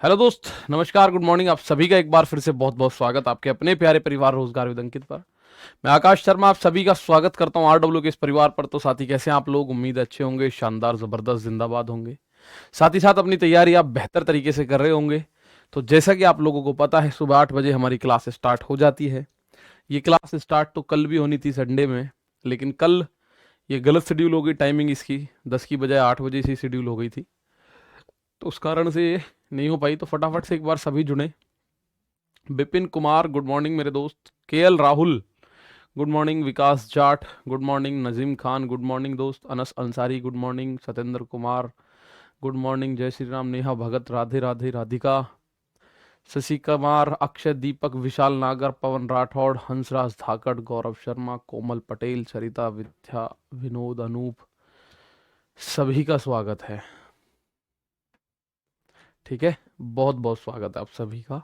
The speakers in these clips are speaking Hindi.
हेलो दोस्त, नमस्कार, गुड मॉर्निंग। आप सभी का एक बार फिर से बहुत बहुत स्वागत आपके अपने प्यारे परिवार रोजगार विद अंकित पर। मैं आकाश शर्मा आप सभी का स्वागत करता हूं आरडब्ल्यू के इस परिवार पर। तो साथी कैसे हैं आप लोग? उम्मीद अच्छे होंगे, शानदार, जबरदस्त, जिंदाबाद होंगे। साथ ही साथ अपनी तैयारी आप बेहतर तरीके से कर रहे होंगे। तो जैसा कि आप लोगों को पता है, सुबह 8 बजे हमारी क्लास स्टार्ट हो जाती है। ये क्लास स्टार्ट तो कल भी होनी थी संडे में, लेकिन कल ये गलत शेड्यूल हो गई। टाइमिंग इसकी 10 की बजाय 8 बजे से शेड्यूल हो गई थी, तो उस कारण से ये नहीं हो पाई। तो फटाफट से एक बार सभी जुड़े। बिपिन कुमार गुड मॉर्निंग मेरे दोस्त। K L Rahul good morning. Vikas Jat good morning. Najim Khan good morning दोस्त। Anas Ansari good morning. Satyendra Kumar good morning. जय श्री राम। नेहा भगत राधे राधे। राधिका, शशि कुमार, अक्षय, दीपक, विशाल नागर, पवन राठौड़, हंसराज धाकड़, गौरव शर्मा, कोमल पटेल, सरिता, विद्या, विनोद, अनूप, सभी का स्वागत है। ठीक है, बहुत बहुत स्वागत है आप सभी का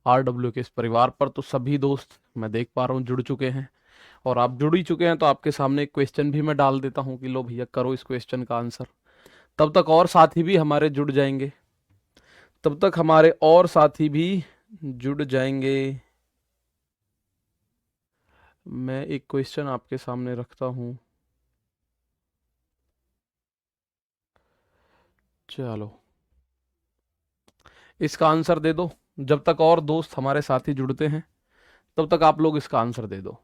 आरडब्ल्यू के इस परिवार पर। तो सभी दोस्त मैं देख पा रहा हूँ जुड़ चुके हैं, और आप जुड़ ही चुके हैं तो आपके सामने एक क्वेश्चन भी मैं डाल देता हूँ कि लो भैया करो इस क्वेश्चन का आंसर। तब तक और साथी भी हमारे जुड़ जाएंगे, तब तक हमारे और साथी भी जुड़ जाएंगे। मैं एक क्वेश्चन आपके सामने रखता हूँ। चलो, इसका आंसर दे दो। जब तक और दोस्त हमारे साथी जुड़ते हैं तब तक आप लोग इसका आंसर दे दो।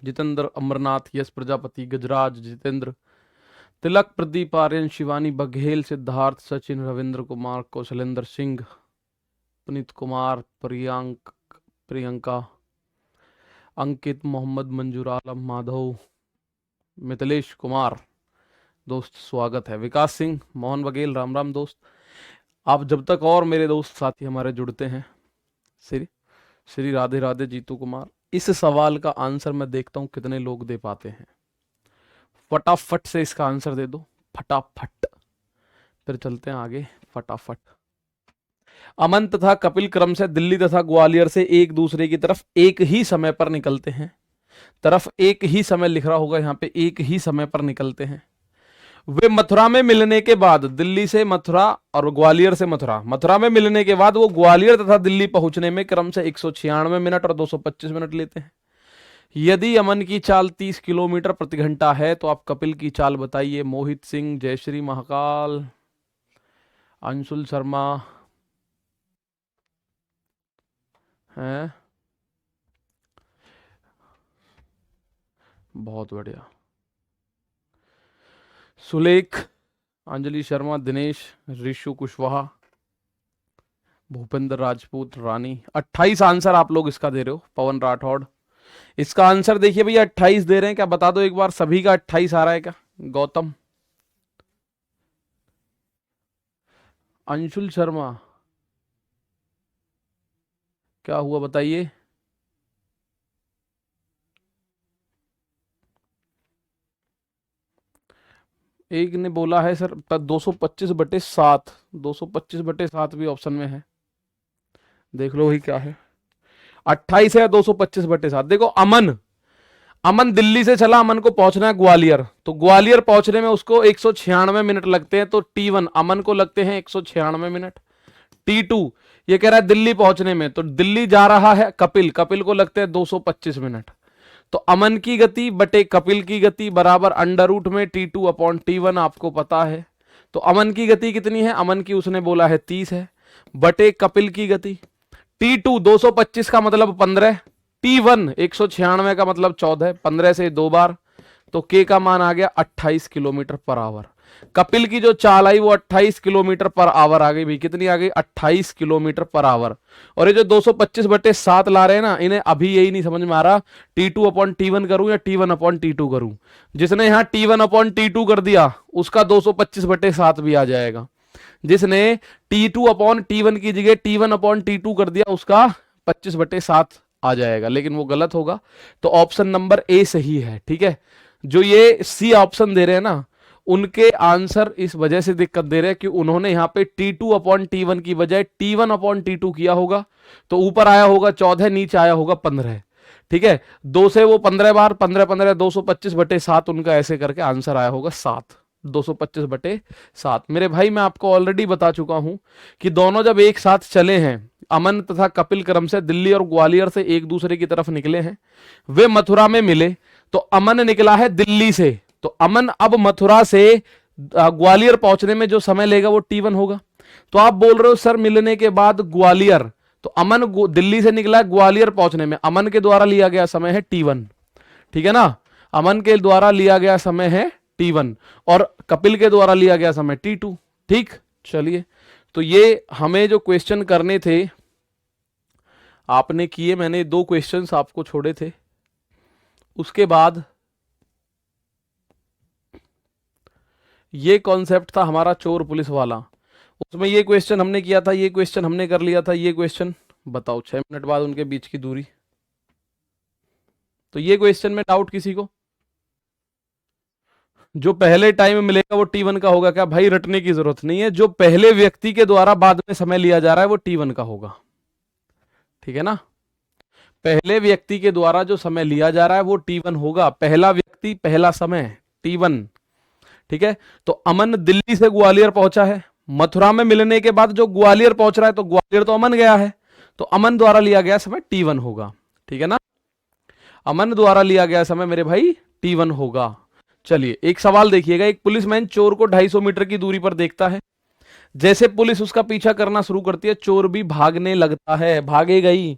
जितेंद्र, अमरनाथ, यश प्रजापति, गजराज, जितेंद्र, तिलक, प्रदीप, आर्यन, शिवानी बघेल, सिद्धार्थ, सचिन, रविंद्र कुमार, कौशलेंद्र सिंह, पुनीत कुमार, प्रियंका, अंकित, मोहम्मद, मंजूर आलम, माधव, मिथिलेश कुमार दोस्त स्वागत है। विकास सिंह, मोहन बघेल, राम राम दोस्त। आप जब तक और मेरे दोस्त साथी हमारे जुड़ते हैं, श्री श्री राधे राधे। जीतू कुमार, इस सवाल का आंसर मैं देखता हूं कितने लोग दे पाते हैं। फटाफट से इसका आंसर दे दो, फटाफट। फिर चलते हैं आगे फटाफट। अमन तथा कपिल क्रम से दिल्ली तथा ग्वालियर से एक दूसरे की तरफ एक ही समय पर निकलते हैं। तरफ एक ही समय लिख रहा होगा यहां पे, एक ही समय पर निकलते हैं। वे मथुरा में मिलने के बाद, दिल्ली से मथुरा और ग्वालियर से मथुरा, मथुरा में मिलने के बाद वो ग्वालियर तथा दिल्ली पहुंचने में क्रम से 196 मिनट और 225 मिनट लेते हैं। यदि अमन की चाल 30 किलोमीटर प्रति घंटा है तो आप कपिल की चाल बताइए। मोहित सिंह, जयश्री महाकाल, अंशुल शर्मा हैं, बहुत बढ़िया। सुलेख, अंजलि शर्मा, दिनेश, ऋषु कुशवाहा, भूपेंद्र राजपूत, रानी। 28 आंसर आप लोग इसका दे रहे हो। पवन राठौड़, इसका आंसर देखिए भैया 28 दे रहे हैं क्या? बता दो एक बार, सभी का 28 आ रहा है क्या? गौतम, अंशुल शर्मा, क्या हुआ बताइए? एक ने बोला है सर 225/7, 225/7 भी ऑप्शन में है। देख लो वही क्या है, 28 है 225/7। देखो अमन, अमन दिल्ली से चला, अमन को पहुंचना है ग्वालियर, तो ग्वालियर पहुंचने में उसको 196 मिनट लगते हैं। तो T1 अमन को लगते हैं 196 मिनट। T2 ये कह रहा है दिल्ली पहुंचने में, तो दिल्ली जा रहा है कपिल, कपिल को लगते हैं 225 मिनट। तो अमन की गति बटे कपिल की गति बराबर अंडर रूट में T2/T1 आपको पता है। तो अमन की गति कितनी है? अमन की उसने बोला है 30 है, बटे कपिल की गति। T2 225 का मतलब 15, T1 196 का मतलब 14, 15 से 2 बार, तो K का मान आ गया 28 किलोमीटर पर आवर। कपिल की जो चाल आई वो 28 किलोमीटर पर आवर आ गई भाई। कितनी आ गई? 28 किलोमीटर पर आवर। और ये जो 225/7 ला रहे हैं ना, इन्हें अभी यही नहीं समझ में आ रहा T2/T1 करूं या T1/T2 करूं। जिसने यहां T1/T2 कर दिया उसका 225/7 भी आ जाएगा। जिसने T2/T1 की जगह T1/T2 कर दिया उसका 25/7 आ जाएगा, लेकिन वो गलत होगा। तो ऑप्शन नंबर ए सही है। ठीक है, जो ये सी ऑप्शन दे रहे हैं ना, उनके आंसर इस वजह से दिक्कत दे रहे हैं कि उन्होंने यहां पे T2/T1 की बजाय T1/T2 किया होगा। तो ऊपर आया होगा 14, नीचे आया होगा 15। ठीक है, 2 से वो 15 बार, 15 15 225/7, उनका ऐसे करके आंसर आया होगा 7। 225/7। मेरे भाई मैं आपको ऑलरेडी बता चुका हूं कि दोनों जब एक साथ चले हैं, अमन तथा कपिल क्रम से दिल्ली और ग्वालियर से एक दूसरे की तरफ निकले हैं, वे मथुरा में मिले, तो अमन निकला है दिल्ली से, तो अमन अब मथुरा से ग्वालियर पहुंचने में जो समय लेगा वो T1 होगा। तो आप बोल रहे हो सर मिलने के बाद ग्वालियर, तो अमन दिल्ली से निकला ग्वालियर पहुंचने में अमन के द्वारा लिया गया समय है T1, ठीक है ना, अमन के द्वारा लिया गया समय है T1 और कपिल के द्वारा लिया गया समय T2। ठीक, चलिए, तो ये हमें जो क्वेश्चन करने थे आपने किए, मैंने 2 क्वेश्चंस आपको छोड़े थे। उसके बाद ये कॉन्सेप्ट था हमारा चोर पुलिस वाला, उसमें ये क्वेश्चन हमने किया था, ये क्वेश्चन हमने कर लिया था, ये क्वेश्चन बताओ 6 मिनट बाद उनके बीच की दूरी। तो ये क्वेश्चन में डाउट किसी को? जो पहले टाइम मिलेगा वो T1 का होगा क्या? भाई रटने की जरूरत नहीं है, जो पहले व्यक्ति के द्वारा बाद में समय लिया जा रहा है वो T1 का होगा, ठीक है ना। पहले व्यक्ति के द्वारा जो समय लिया जा रहा है वो T1 होगा, पहला व्यक्ति पहला समय T1, ठीक है। तो अमन दिल्ली से ग्वालियर पहुंचा है, मथुरा में मिलने के बाद जो ग्वालियर पहुंच रहा है, तो ग्वालियर तो अमन गया है, तो अमन द्वारा लिया गया समय T1 होगा, ठीक है ना। अमन द्वारा लिया गया समय मेरे भाई T1 होगा। चलिए एक सवाल देखिएगा, एक पुलिसमैन चोर को 250 मीटर की दूरी पर देखता है, जैसे पुलिस उसका पीछा करना शुरू करती है चोर भी भागने लगता है, भागेगा ही।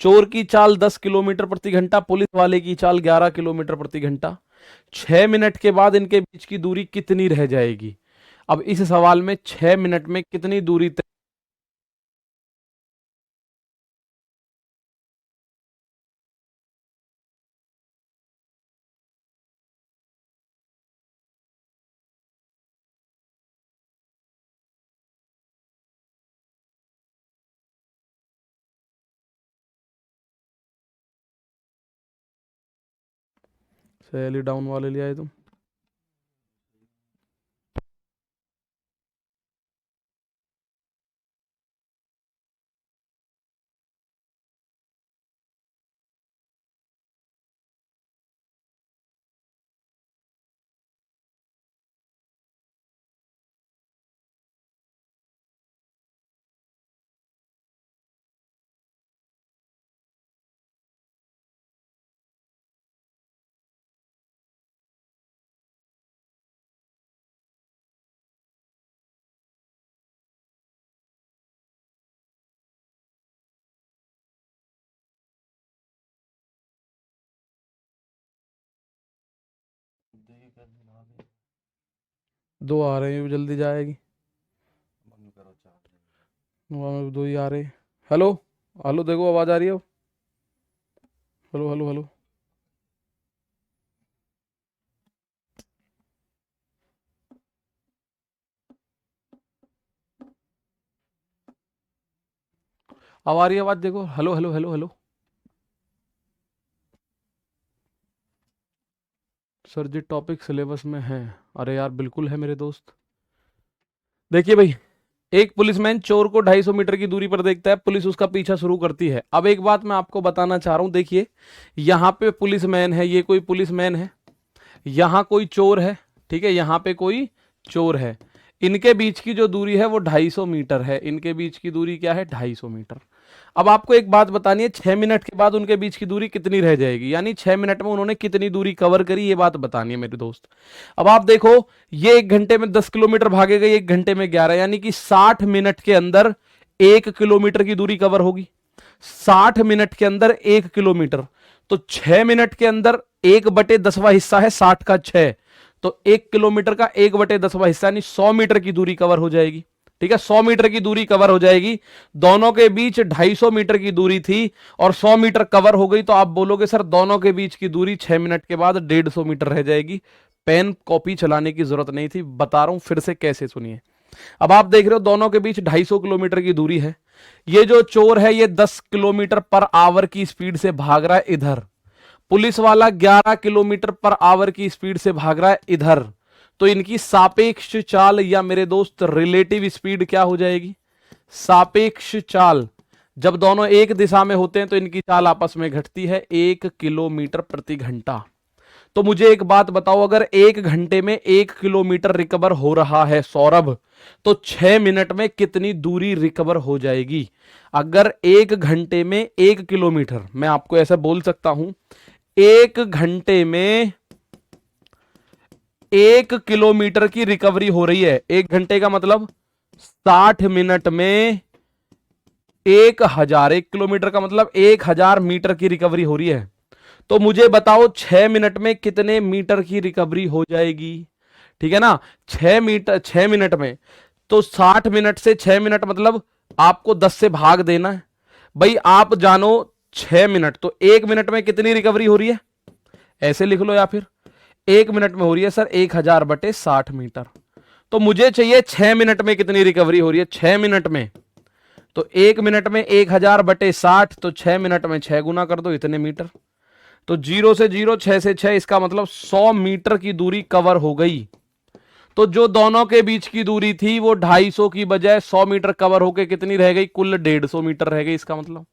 चोर की चाल 10 किलोमीटर प्रति घंटा, पुलिस वाले की चाल 11 किलोमीटर प्रति घंटा। 6 मिनट के बाद इनके बीच की दूरी कितनी रह जाएगी? अब इस सवाल में 6 मिनट में कितनी दूरी तय? सैली डाउन वाले ले आए तुम। दो आ रहे हैं, जल्दी जाएगी, दो ही आ रहे। हेलो, हेलो देखो आवाज आ रही है? Hello hello hello. अब आ रही है आवाज, देखो, hello hello hello hello. Sir ji topic syllabus में है? अरे यार बिल्कुल है मेरे दोस्त। देखिए भाई, एक पुलिसमैन चोर को 250 मीटर की दूरी पर देखता है, पुलिस उसका पीछा शुरू करती है। अब एक बात मैं आपको बताना चाह रहा हूं, देखिए यहां पे पुलिसमैन है, ये कोई पुलिसमैन है, यहां कोई चोर है, ठीक है, यहां पे कोई चोर है, इनके बीच की जो दूरी है वो 250 मीटर है, इनके बीच की दूरी क्या है? 250 मीटर। अब आपको एक बात बतानी है, 6 मिनट के बाद उनके बीच की दूरी कितनी रह जाएगी, यानी 6 मिनट में उन्होंने कितनी दूरी कवर करी, ये बात बतानी है मेरे दोस्त। अब आप देखो, ये 1 घंटे में 10 किलोमीटर भागेगा, 1 घंटे में 11, यानी कि 60 मिनट के अंदर 1 किलोमीटर की दूरी कवर होगी। 60 मिनट के अंदर 1 किलोमीटर, तो 6 मिनट के अंदर 1/10वां हिस्सा है 60 का 6, तो 1 किलोमीटर का 1/10वां हिस्सा यानी 100 मीटर की दूरी कवर हो जाएगी, ठीक है, 100 मीटर की दूरी कवर हो जाएगी। दोनों के बीच 250 मीटर की दूरी थी और 100 मीटर कवर हो गई, तो आप बोलोगे सर दोनों के बीच की दूरी 6 मिनट के बाद 150 मीटर रह जाएगी। पेन कॉपी चलाने की जरूरत नहीं थी, बता रहा हूं फिर से कैसे, सुनिए। अब आप देख रहे हो दोनों के बीच 250 किलोमीटर की दूरी है, ये जो चोर है ये 10 किलोमीटर पर आवर की स्पीड से भाग रहा है इधर, पुलिस वाला 11 किलोमीटर पर आवर की स्पीड से भाग रहा है इधर, तो इनकी सापेक्ष चाल या मेरे दोस्त रिलेटिव स्पीड क्या हो जाएगी? सापेक्ष चाल। जब दोनों एक दिशा में होते हैं तो इनकी चाल आपस में घटती है 1 किलोमीटर प्रति घंटा। तो मुझे एक बात बताओ, अगर 1 घंटे में 1 किलोमीटर रिकवर हो रहा है सौरभ, तो 6 मिनट में कितनी दूरी रिकवर हो जाएगी? अगर 1 घंटे में 1 किलोमीटर, मैं आपको ऐसा बोल सकता हूं, 1 घंटे में 1 किलोमीटर की रिकवरी हो रही है। 1 घंटे का मतलब 60 मिनट में 1000, 1 किलोमीटर का मतलब 1000 मीटर की रिकवरी हो रही है। तो मुझे बताओ 6 मिनट में कितने मीटर की रिकवरी हो जाएगी? ठीक है ना, 6 मिनट में, तो 60 मिनट से 6 मिनट मतलब आपको 10 से भाग देना है भाई। आप जानो 6 मिनट, तो 1 मिनट में कितनी रिकवरी हो रही है, ऐसे लिख लो, या फिर 1 मिनट में हो रही है सर 1000/60 मीटर। तो मुझे चाहिए 6 मिनट में कितनी रिकवरी हो रही है 6 मिनट में। तो 1 मिनट में 1000/60, तो 6 मिनट में 6 गुना कर दो, इतने मीटर। तो 0 से 0, 6 से 6, इसका मतलब 100 मीटर की दूरी कवर हो गई। तो जो दोनों के बीच की दूरी थी वो 250 की बजाय 100 मीटर कवर होके कितनी रह गई, कुल 150 मीटर रह गई। इसका मतलब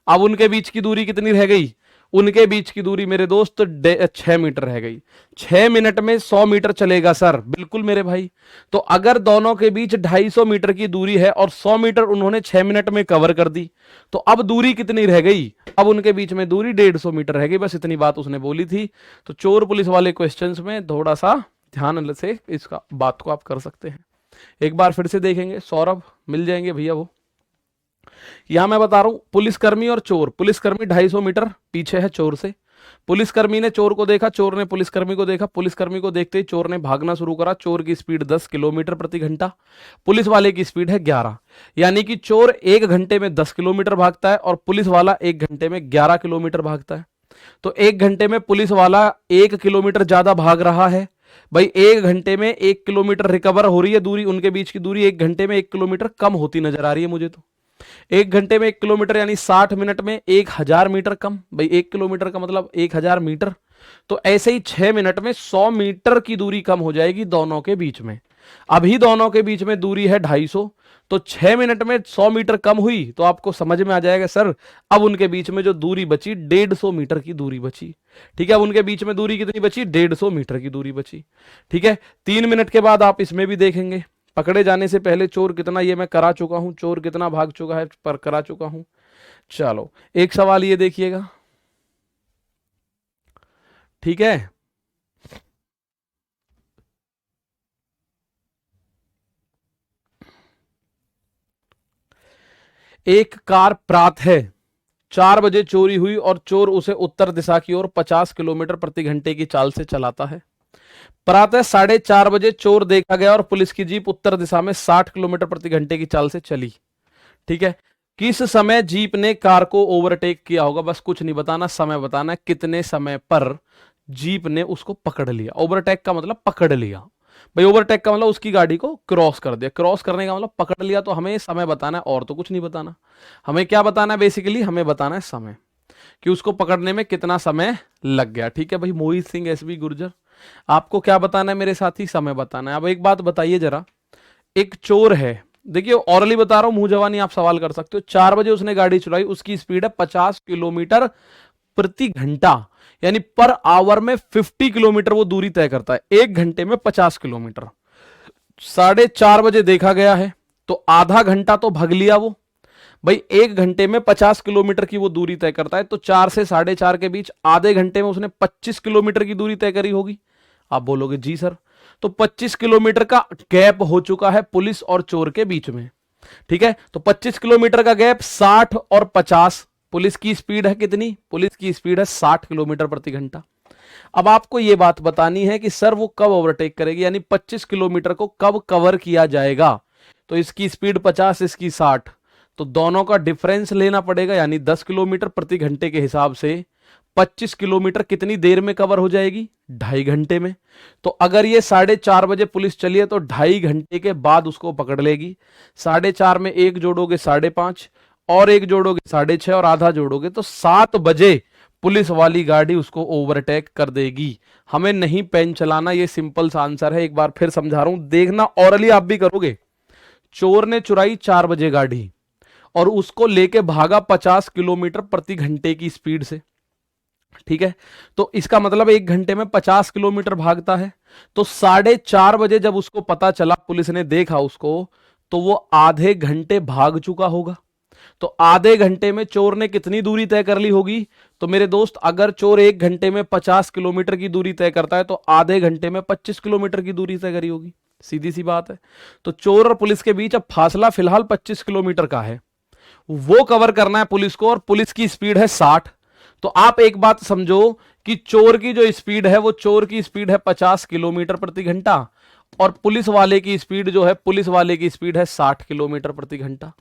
अब उनके बीच की दूरी कितनी रह गई, उनके बीच की दूरी मेरे दोस्त 6 मीटर रह गई। 6 मिनट में 100 मीटर चलेगा सर, बिल्कुल मेरे भाई। तो अगर दोनों के बीच 250 मीटर की दूरी है और 100 मीटर उन्होंने 6 मिनट में कवर कर दी, तो अब दूरी कितनी रह गई, अब उनके बीच में दूरी 150 मीटर रह गई। बस इतनी बात उसने बोली थी। तो चोर पुलिस वाले क्वेश्चंस में थोड़ा सा ध्यान से इसका बात को आप कर सकते हैं। एक बार फिर से देखेंगे, सौरभ मिल जाएंगे भैया वो। यहां मैं बता रहा हूं, पुलिसकर्मी और चोर। पुलिसकर्मी 250 मीटर पीछे है चोर से। पुलिसकर्मी ने चोर को देखा, चोर ने पुलिसकर्मी को देखा। पुलिसकर्मी को देखते ही चोर ने भागना शुरू करा। चोर की स्पीड 10 किलोमीटर प्रति घंटा, पुलिस वाले की स्पीड है 11। यानी कि चोर 1 घंटे में 10 किलोमीटर भागता है और पुलिस वाला 1 घंटे में 11 किलोमीटर भागता है। तो 1 घंटे में पुलिस वाला 1 किलोमीटर ज्यादा भाग रहा है भाई। 1 घंटे में 1 किलोमीटर रिकवर हो रही है दूरी, उनके बीच की दूरी 1 घंटे में 1 किलोमीटर कम होती नजर आ रही है मुझे। तो 1 घंटे में 1 किलोमीटर यानी 60 मिनट में 1000 मीटर कम भाई। 1 किलोमीटर का मतलब 1000 मीटर। तो ऐसे ही 6 मिनट में 100 मीटर की दूरी कम हो जाएगी दोनों के बीच में। अभी दोनों के बीच में दूरी है 250, तो 6 मिनट में 100 मीटर कम हुई, तो आपको समझ में आ जाएगा सर अब उनके बीच में जो दूरी बची 150 मीटर की दूरी बची। ठीक है, अब उनके बीच में दूरी कितनी बची, 150 मीटर की दूरी बची। ठीक है, 3 मिनट के बाद आप इसमें भी देखेंगे, पकड़े जाने से पहले चोर कितना, ये मैं करा चुका हूं, चोर कितना भाग चुका है पर करा चुका हूं। चलो एक सवाल ये देखिएगा, ठीक है। एक कार प्रातः 4 बजे चोरी हुई और चोर उसे उत्तर दिशा की ओर 50 किलोमीटर प्रति घंटे की चाल से चलाता है। प्रातः 4:30 बजे चोर देखा गया और पुलिस की जीप उत्तर दिशा में 60 किलोमीटर प्रति घंटे की चाल से चली। ठीक है, किस समय जीप ने कार को ओवरटेक किया होगा? बस कुछ नहीं बताना, समय बताना है कितने समय पर जीप ने उसको पकड़ लिया। ओवरटेक का मतलब पकड़ लिया भाई। ओवरटेक का मतलब उसकी गाड़ी को क्रॉस कर दिया, क्रॉस करने का मतलब पकड़ लिया। तो हमें समय बताना है और तो कुछ नहीं बताना। हमें क्या बताना है, बेसिकली हमें बताना है समय, कि उसको पकड़ने में कितना समय लग गया। ठीक है भाई, मोहित सिंह एसबी गुर्जर, आपको क्या बताना है मेरे साथी, समय बताना है। अब एक बात बताइए जरा, एक चोर है, देखिए ऑरली बता रहा हूं, मुंह जवानी आप सवाल कर सकते हो। 4 बजे उसने गाड़ी चलाई, उसकी स्पीड है 50 किलोमीटर प्रति घंटा, यानी पर आवर में 50 किलोमीटर वो दूरी तय करता है। 1 घंटे में 50 किलोमीटर। 4:30 बजे देखा गया है, तो आधा घंटा तो भाग लिया वो भाई। 1 घंटे में 50 किलोमीटर की वो दूरी तय करता है, तो 4 से 4:30 के बीच आधे घंटे में उसने 25 किलोमीटर की दूरी तय करी होगी। आप बोलोगे जी सर, तो 25 किलोमीटर का गैप हो चुका है पुलिस और चोर के बीच में। ठीक है, तो 25 किलोमीटर का गैप, 60 और 50। पुलिस की स्पीड है कितनी, पुलिस की स्पीड है 60 किलोमीटर प्रति घंटा। अब आपको यह बात बतानी है कि सर वो कब ओवरटेक करेगी, यानी 25 किलोमीटर को कब कवर किया जाएगा। तो इसकी स्पीड 50, इसकी 60, तो दोनों का डिफरेंस लेना पड़ेगा, यानी 10 किलोमीटर प्रति घंटे के हिसाब से 25 किलोमीटर कितनी देर में कवर हो जाएगी, 2.5 घंटे में। तो अगर ये 4:30 बजे पुलिस चली है, तो 2.5 घंटे के बाद उसको पकड़ लेगी। 4:30 में एक जोड़ोगे 5:30, और एक जोड़ोगे 6:30, और आधा जोड़ोगे तो 7 बजे पुलिस वाली गाड़ी उसको ओवरटेक कर देगी। हमें नहीं पेन चलाना, ये सिंपल सा आंसर है। एक बार फिर समझा रहा हूं, देखना ऑरली आप भी करोगे। चोर ने चुराई 4 बजे गाड़ी और उसको लेके भागा 50 किलोमीटर प्रति घंटे की स्पीड से। ठीक है, तो इसका मतलब 1 घंटे में 50 किलोमीटर भागता है। तो 4:30 बजे जब उसको पता चला, पुलिस ने देखा उसको, तो वो आधे घंटे भाग चुका होगा। तो आधे घंटे में चोर ने कितनी दूरी तय कर ली होगी? तो मेरे दोस्त, अगर चोर 1 घंटे में 50 किलोमीटर की दूरी तय करता है, तो आधे घंटे में 25 किलोमीटर की दूरी तय करी होगी। सीधी सी बात है। तो चोर और पुलिस के बीच अब फासला फिलहाल 25 किलोमीटर का है, वो कवर करना है पुलिस को, और पुलिस की स्पीड है 60। तो आप एक बात समझो कि चोर की जो स्पीड है, वो चोर की स्पीड है 50 किलोमीटर प्रति घंटा, और पुलिस वाले की स्पीड जो है, पुलिस वाले की स्पीड है 60 किलोमीटर प्रति घंटा।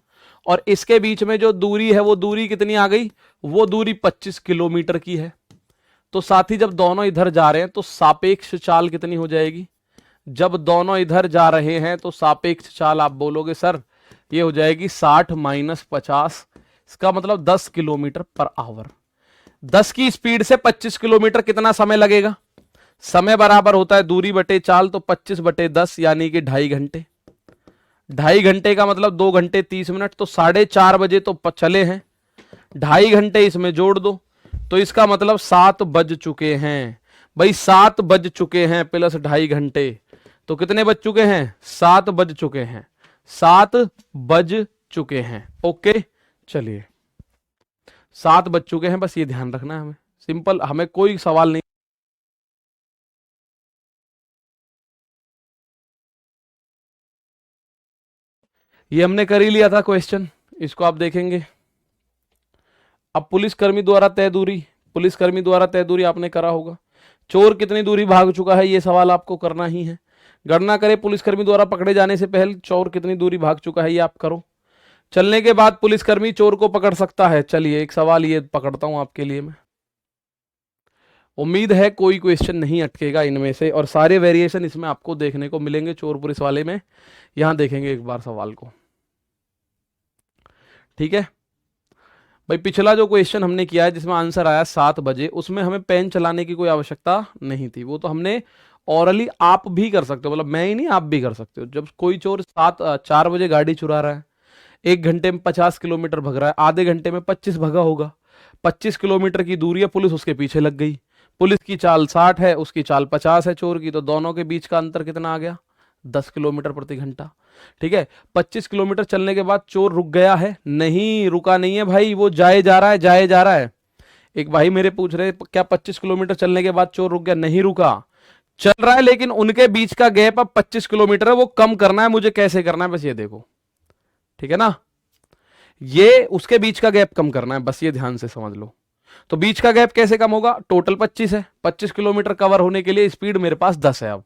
और इसके बीच में जो दूरी है, वो दूरी कितनी आ गई? वो दूरी 25 किलोमीटर की है। तो साथ ही जब दोनों इधर जा रहे हैं, तो सापेक्ष चाल कितनी हो जाएगी? जब दोनों इधर जा रहे हैं तो सापेक्ष चाल आप बोलोगे सर ये हो जाएगी 60 - 50, इसका मतलब 10 किलोमीटर पर आवर। 10 की स्पीड से 25 किलोमीटर कितना समय लगेगा? समय बराबर होता है दूरी बटे चाल, तो 25/10 यानी कि 2.5 घंटे। 2.5 घंटे का मतलब 2 घंटे 30 मिनट, तो 4:30 बजे तो चले हैं, 2.5 घंटे इसमें जोड़ दो, तो इसका मतलब 7 बज चुके हैं। भाई 7 बज चुके हैं प्लस 2.5 घंटे, तो कितने बज चुके हैं? 7 बज चुके हैं, 7 बज चुके हैं। ओके, चलिए 7 बज चुके हैं, बस ये ध्यान रखना है हमें। सिंपल, हमें कोई सवाल नहीं। ये हमने कर ही लिया था क्वेश्चन, इसको आप देखेंगे। अब पुलिसकर्मी द्वारा तय दूरी, पुलिसकर्मी द्वारा तय दूरी आपने करा होगा। चोर कितनी दूरी भाग चुका है, ये सवाल आपको करना ही है। गणना करें पुलिसकर्मी द्वारा पकड़े जाने से पहले चोर कितनी दूरी भाग चुका है, ये आप करो। चलने के बाद पुलिसकर्मी चोर को पकड़ सकता है। चलिए एक सवाल ये पकड़ता हूं आपके लिए मैं। उम्मीद है कोई क्वेश्चन नहीं अटकेगा इनमें से, और सारे वेरिएशन इसमें आपको देखने को मिलेंगे चोर पुलिस वाले में। यहां देखेंगे एक बार सवाल को, ठीक है भाई। पिछला जो क्वेश्चन हमने किया है जिसमें आंसर आया 7 बजे, उसमें हमें पेन चलाने की कोई आवश्यकता नहीं थी, वो तो हमने ऑरली आप भी कर सकते हो, मतलब मैं ही नहीं आप भी कर सकते हो। जब कोई चोर 4 बजे गाड़ी चुरा रहा है, 1 घंटे में 50 किलोमीटर भग रहा है, आधे घंटे में 25 भगा होगा, 25 किलोमीटर की दूरी है, पुलिस उसके पीछे लग गई। पुलिस की चाल 60 है, उसकी चाल 50 है चोर की, तो दोनों के बीच का अंतर कितना आ गया? 10 किलोमीटर प्रति घंटा। ठीक है, 25 किलोमीटर चलने के बाद चोर रुक गया है? नहीं, रुका नहीं है भाई, वो जाए जा रहा है, जाए जा रहा है। एक भाई मेरे पूछ रहे क्या 25 किलोमीटर चलने के बाद चोर रुक गया? नहीं रुका, चल रहा है, लेकिन उनके बीच का गैप अब 25 किलोमीटर है, वो कम करना है मुझे। कैसे करना है बस ये देखो, ठीक है ना, ये उसके बीच का गैप कम करना है, बस ये ध्यान से समझ लो। तो बीच का गैप कैसे कम होगा? टोटल 25 है, 25 किलोमीटर कवर होने के लिए स्पीड मेरे पास 10 है। अब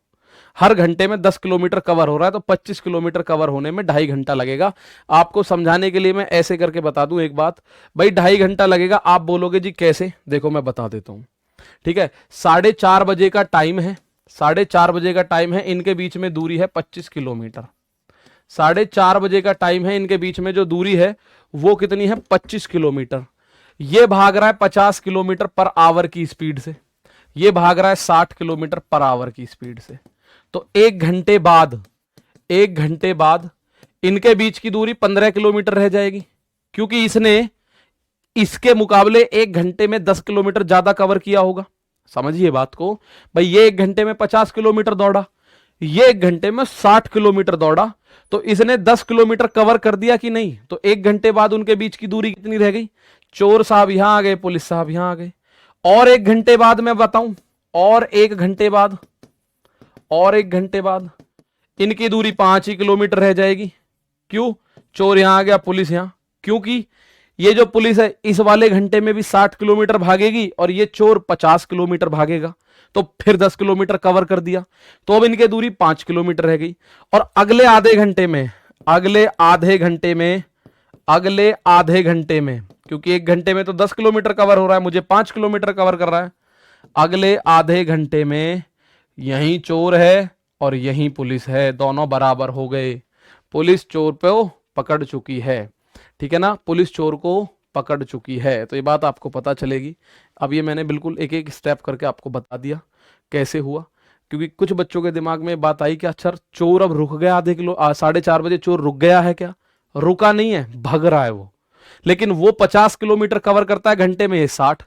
हर घंटे में 10 किलोमीटर कवर हो रहा है, तो 25 किलोमीटर कवर होने में 2.5 घंटा लगेगा। आपको समझाने के लिए मैं ऐसे करके बता दूं एक बात, भाई 2.5 घंटा लगेगा। आप बोलोगे जी कैसे? देखो मैं बता देता हूं, ठीक है। 4:30 बजे का टाइम है, 4:30 बजे का टाइम है, इनके बीच में दूरी है 25 किलोमीटर। 4:30 बजे का टाइम है, इनके बीच में जो दूरी है वो कितनी है? 25 किलोमीटर। ये भाग रहा है 50 किलोमीटर पर आवर की स्पीड से, ये भाग रहा है 60 किलोमीटर पर आवर की स्पीड से। तो 1 घंटे बाद, 1 घंटे बाद इनके बीच की दूरी 15 किलोमीटर रह जाएगी, क्योंकि इसने इसके मुकाबले 1 घंटे में 10 किलोमीटर ज्यादा कवर किया होगा। समझिए बात को भाई, ये 1 घंटे में 50 किलोमीटर दौड़ा, ये 1 घंटे में 60 किलोमीटर दौड़ा, तो इसने 10 किलोमीटर कवर कर दिया कि नहीं? तो 1 घंटे बाद उनके बीच की दूरी कितनी रह गई? चोर साहब यहां आ गए, पुलिस साहब यहां आ गए। और 1 घंटे बाद मैं बताऊं, और 1 घंटे बाद, और 1 घंटे बाद इनकी दूरी 5 ही किलोमीटर रह जाएगी। क्यों? चोर यहां आ गया, पुलिस यहां, क्योंकि ये जो पुलिस है इस वाले घंटे में भी 60 किलोमीटर भागेगी, और ये चोर 50 किलोमीटर भागेगा, तो फिर 10 किलोमीटर कवर कर दिया। तो अब इनकी दूरी 5 किलोमीटर रह गई। और अगले आधे घंटे में, अगले आधे घंटे में, अगले आधे घंटे में, क्योंकि 1 घंटे में तो 10 किलोमीटर कवर हो रहा है, मुझे 5 किलोमीटर कवर कर रहा है। अगले आधे घंटे में यहीं चोर है और यहीं पुलिस है, दोनों बराबर हो गए। पुलिस चोर को पकड़ चुकी है, ठीक है ना, पुलिस चोर को पकड़ चुकी है। तो ये बात आपको पता चलेगी। अब ये मैंने बिल्कुल एक एक स्टेप करके आपको बता दिया कैसे हुआ, क्योंकि कुछ बच्चों के दिमाग में बात आई कि अच्छा चोर अब रुक गया, 4:30 बजे चोर रुक गया है क्या? रुका नहीं है, भग रहा है वो, लेकिन वो 50 किलोमीटर कवर करता है घंटे में, ये 60।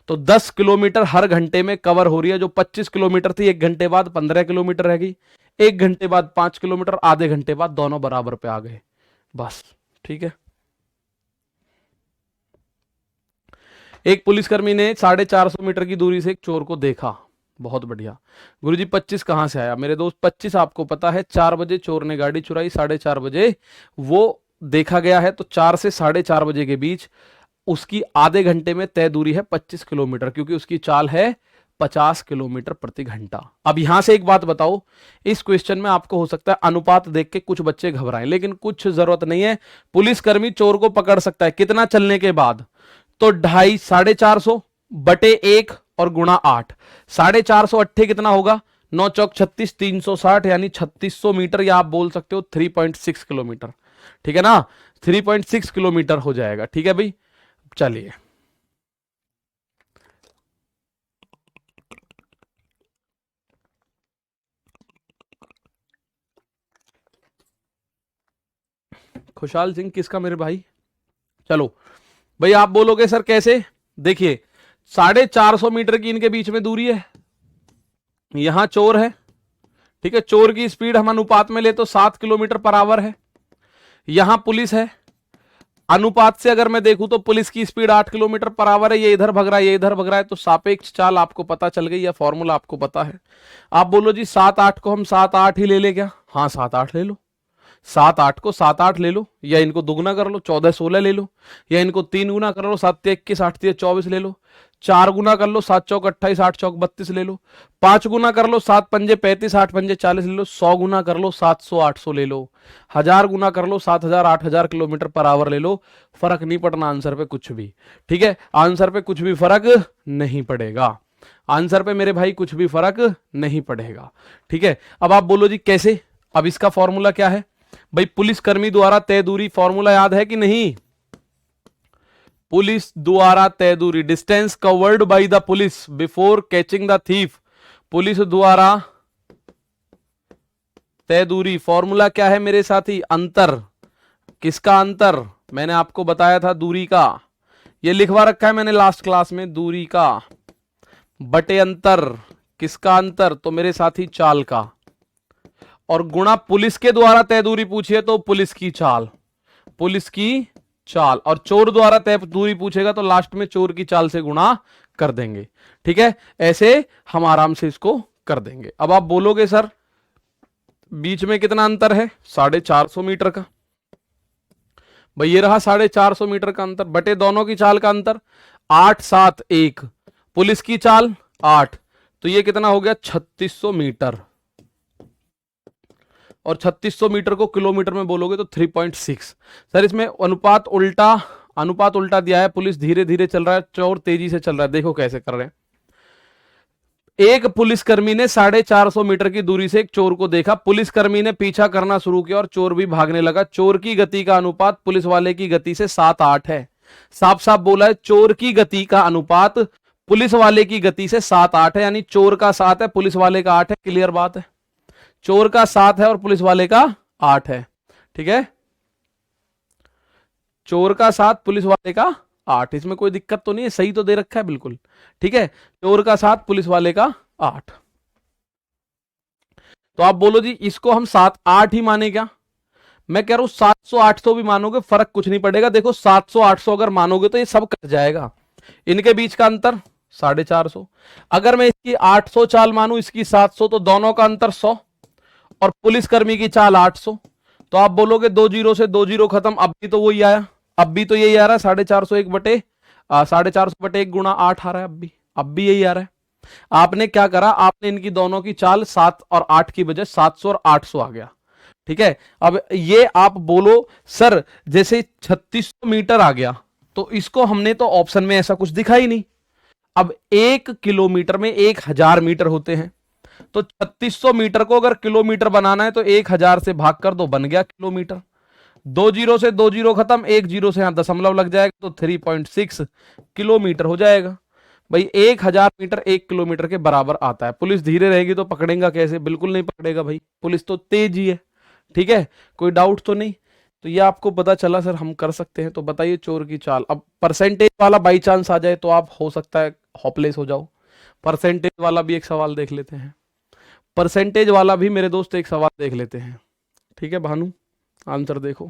तो 10 किलोमीटर हर घंटे में कवर हो रही है। जो 25 किलोमीटर थी 1 घंटे बाद 15 किलोमीटर रह गई, 1 घंटे बाद 5 किलोमीटर, आधे घंटे बाद दोनों बराबर पे आ गए, बस। ठीक है। एक पुलिसकर्मी ने 450 मीटर की दूरी से एक चोर को देखा। बहुत बढ़िया। गुरुजी 25 कहां से आया? मेरे दोस्त 25 आपको पता है 4 बजे चोर ने गाड़ी चुराई, 4:30 बजे वो देखा गया है, तो 4 से 4:30 बजे के बीच उसकी आधे घंटे में तय दूरी है 25 किलोमीटर, क्योंकि उसकी चाल है 50 किलोमीटर प्रति घंटा। अब यहां से एक बात बताओ, इस क्वेश्चन में आपको हो सकता है अनुपात देख के कुछ बच्चे घबराएं, लेकिन कुछ जरूरत नहीं है। पुलिसकर्मी चोर को पकड़ सकता है कितना चलने के बाद? तो 250, 450 बटे 1 और गुणा 8, 450 अट्ठे कितना होगा? 9 चौक 36, 360 यानी 3600 मीटर, या आप बोल सकते हो 3.6 किलोमीटर। ठीक है ना, 3.6 किलोमीटर हो जाएगा। ठीक है भाई, चलिए। खुशहाल सिंह किसका मेरे भाई? चलो भाई, आप बोलोगे सर कैसे? देखिए 450 मीटर की इनके बीच में दूरी है, यहां चोर है। ठीक है, चोर की स्पीड हम अनुपात में ले तो 7 किलोमीटर पर आवर है। यहां पुलिस है, अनुपात से अगर मैं देखूं तो पुलिस की स्पीड 8 किलोमीटर पर आवर है। ये इधर भग रहा है, ये इधर भग रहा है, तो सापेक्ष चाल आपको पता चल गई, या फॉर्मूला आपको पता है। आप बोलो जी 7-8 को हम 7-8 ही ले ले क्या? हाँ 7-8 ले लो। 7-8 को 7-8 ले लो, या इनको दुगुना कर लो 14-16 ले लो, या इनको 3 गुना कर लो 7-21, 8-24 ले लो, 4 गुना कर लो 7 चौक 28, 8 चौक 32 ले लो, 5 गुना कर लो 7 पंजे 35, 8 पंजे 40 ले लो, 100 गुना कर लो 700-800 ले लो, 1000 गुना कर लो 7000, 8000 किलोमीटर पर आवर ले लो। फर्क नहीं पड़ना आंसर पे कुछ भी। ठीक है, आंसर पे कुछ भी फर्क नहीं पड़ेगा, आंसर पे मेरे भाई कुछ भी फर्क नहीं पड़ेगा। ठीक है, अब आप बोलो जी कैसे? अब इसका फॉर्मूला क्या है भाई? पुलिसकर्मी द्वारा तय दूरी, फॉर्मूला याद है कि नहीं? पुलिस द्वारा तय दूरी, distance covered by the police before catching the thief. Police द्वारा तय दूरी, फॉर्मूला क्या है मेरे साथी? अंतर। किसका अंतर? मैंने आपको बताया था दूरी का, ये लिखवा रखा है मैंने लास्ट क्लास में, दूरी का बटे अंतर। किसका अंतर? तो मेरे साथी चाल का। और गुणा पुलिस के द्वारा तय दूरी पूछिए तो पुलिस की चाल, पुलिस की चाल। और चोर द्वारा तय दूरी पूछेगा तो लास्ट में चोर की चाल से गुणा कर देंगे। ठीक है, ऐसे हम आराम से इसको कर देंगे। अब आप बोलोगे सर बीच में कितना अंतर है? 450 मीटर का। भाई ये रहा 450 मीटर का अंतर बटे दोनों की चाल का अंतर, 8-7-1, पुलिस की चाल 8, तो ये कितना हो गया? 3600 मीटर। और 3600 मीटर को किलोमीटर में बोलोगे तो 3.6। सर इसमें अनुपात उल्टा दिया है। पुलिस धीरे धीरे चल रहा है, चोर तेजी से चल रहा है। देखो कैसे कर रहे हैं। एक पुलिसकर्मी ने 450 मीटर की दूरी से एक चोर को देखा। पुलिसकर्मी ने पीछा करना शुरू किया और चोर भी भागने लगा। चोर की गति का अनुपात पुलिस वाले की गति से 7-8 है। साफ साफ बोला है, चोर की गति का अनुपात पुलिस वाले की गति से 7-8 है, यानी चोर का 7 है, पुलिस वाले का 8 है। क्लियर बात है, चोर का 7 है और पुलिस वाले का 8 है। ठीक है, चोर का 7, पुलिस वाले का 8, इसमें कोई दिक्कत तो नहीं है, सही तो दे रखा है बिल्कुल। ठीक है, चोर का 7, पुलिस वाले का 8। तो आप बोलो जी इसको हम 7-8 ही माने क्या? मैं कह रहा हूं 700-800 भी मानोगे फर्क कुछ नहीं पड़ेगा। देखो 700-800 अगर मानोगे तो ये सब कट जाएगा। इनके बीच का अंतर 450। अगर मैं इसकी 800 चाल मानूं, इसकी 700, तो दोनों का अंतर 100 और पुलिसकर्मी की चाल 800। तो आप बोलोगे 2 जीरो से 2 जीरो खत्म। अब भी तो वही आया, अब भी तो यही आ रहा है 450 बटे 1 गुणा 8 आ रहा है। अब भी यही आ रहा है। आपने क्या करा, आपने इनकी दोनों की चाल 7 और 8 की बजाय 700 और 800 आ गया। ठीक है, अब ये आप बोलो सर जैसे 3600 मीटर आ गया, तो इसको हमने तो ऑप्शन में ऐसा कुछ दिखा ही नहीं। अब 1 किलोमीटर में 1000 मीटर होते हैं, तो 3600 मीटर को अगर किलोमीटर बनाना है तो 1000 से भाग कर दो, बन गया किलोमीटर। 2 जीरो से 2 जीरो खत्म, 1 जीरो से यहां दशमलव लग जाएगा तो 3.6 किलोमीटर हो जाएगा। भाई 1000 मीटर 1 किलोमीटर के बराबर आता है। पुलिस धीरे रहेगी तो पकड़ेगा कैसे? बिल्कुल नहीं पकड़ेगा भाई, पुलिस तो तेज ही है। ठीक है, कोई डाउट तो नहीं। तो ये आपको पता चला सर, हम कर सकते हैं। तो बताइए चोर की चाल। अब परसेंटेज वाला बाई चांस आ जाए तो आप हो सकता है होपलेस हो जाओ। परसेंटेज वाला भी एक सवाल देख लेते हैं। परसेंटेज वाला भी मेरे दोस्त एक सवाल देख लेते हैं। ठीक है भानु, आंसर देखो।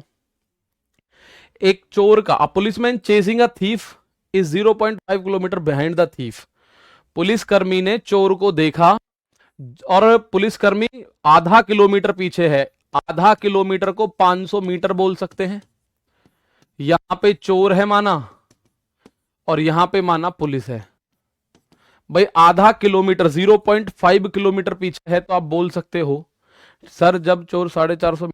एक चोर का, policeman chasing a thief is 0.5 kilometre behind the thief. पुलिसकर्मी ने चोर को देखा और पुलिसकर्मी आधा किलोमीटर पीछे है। आधा किलोमीटर को 500 मीटर बोल सकते हैं। यहां पे चोर है माना, और यहां पे माना पुलिस है। भाई आधा किलोमीटर 0.5 किलोमीटर पीछे है, तो आप बोल सकते हो सर जब चोर 450।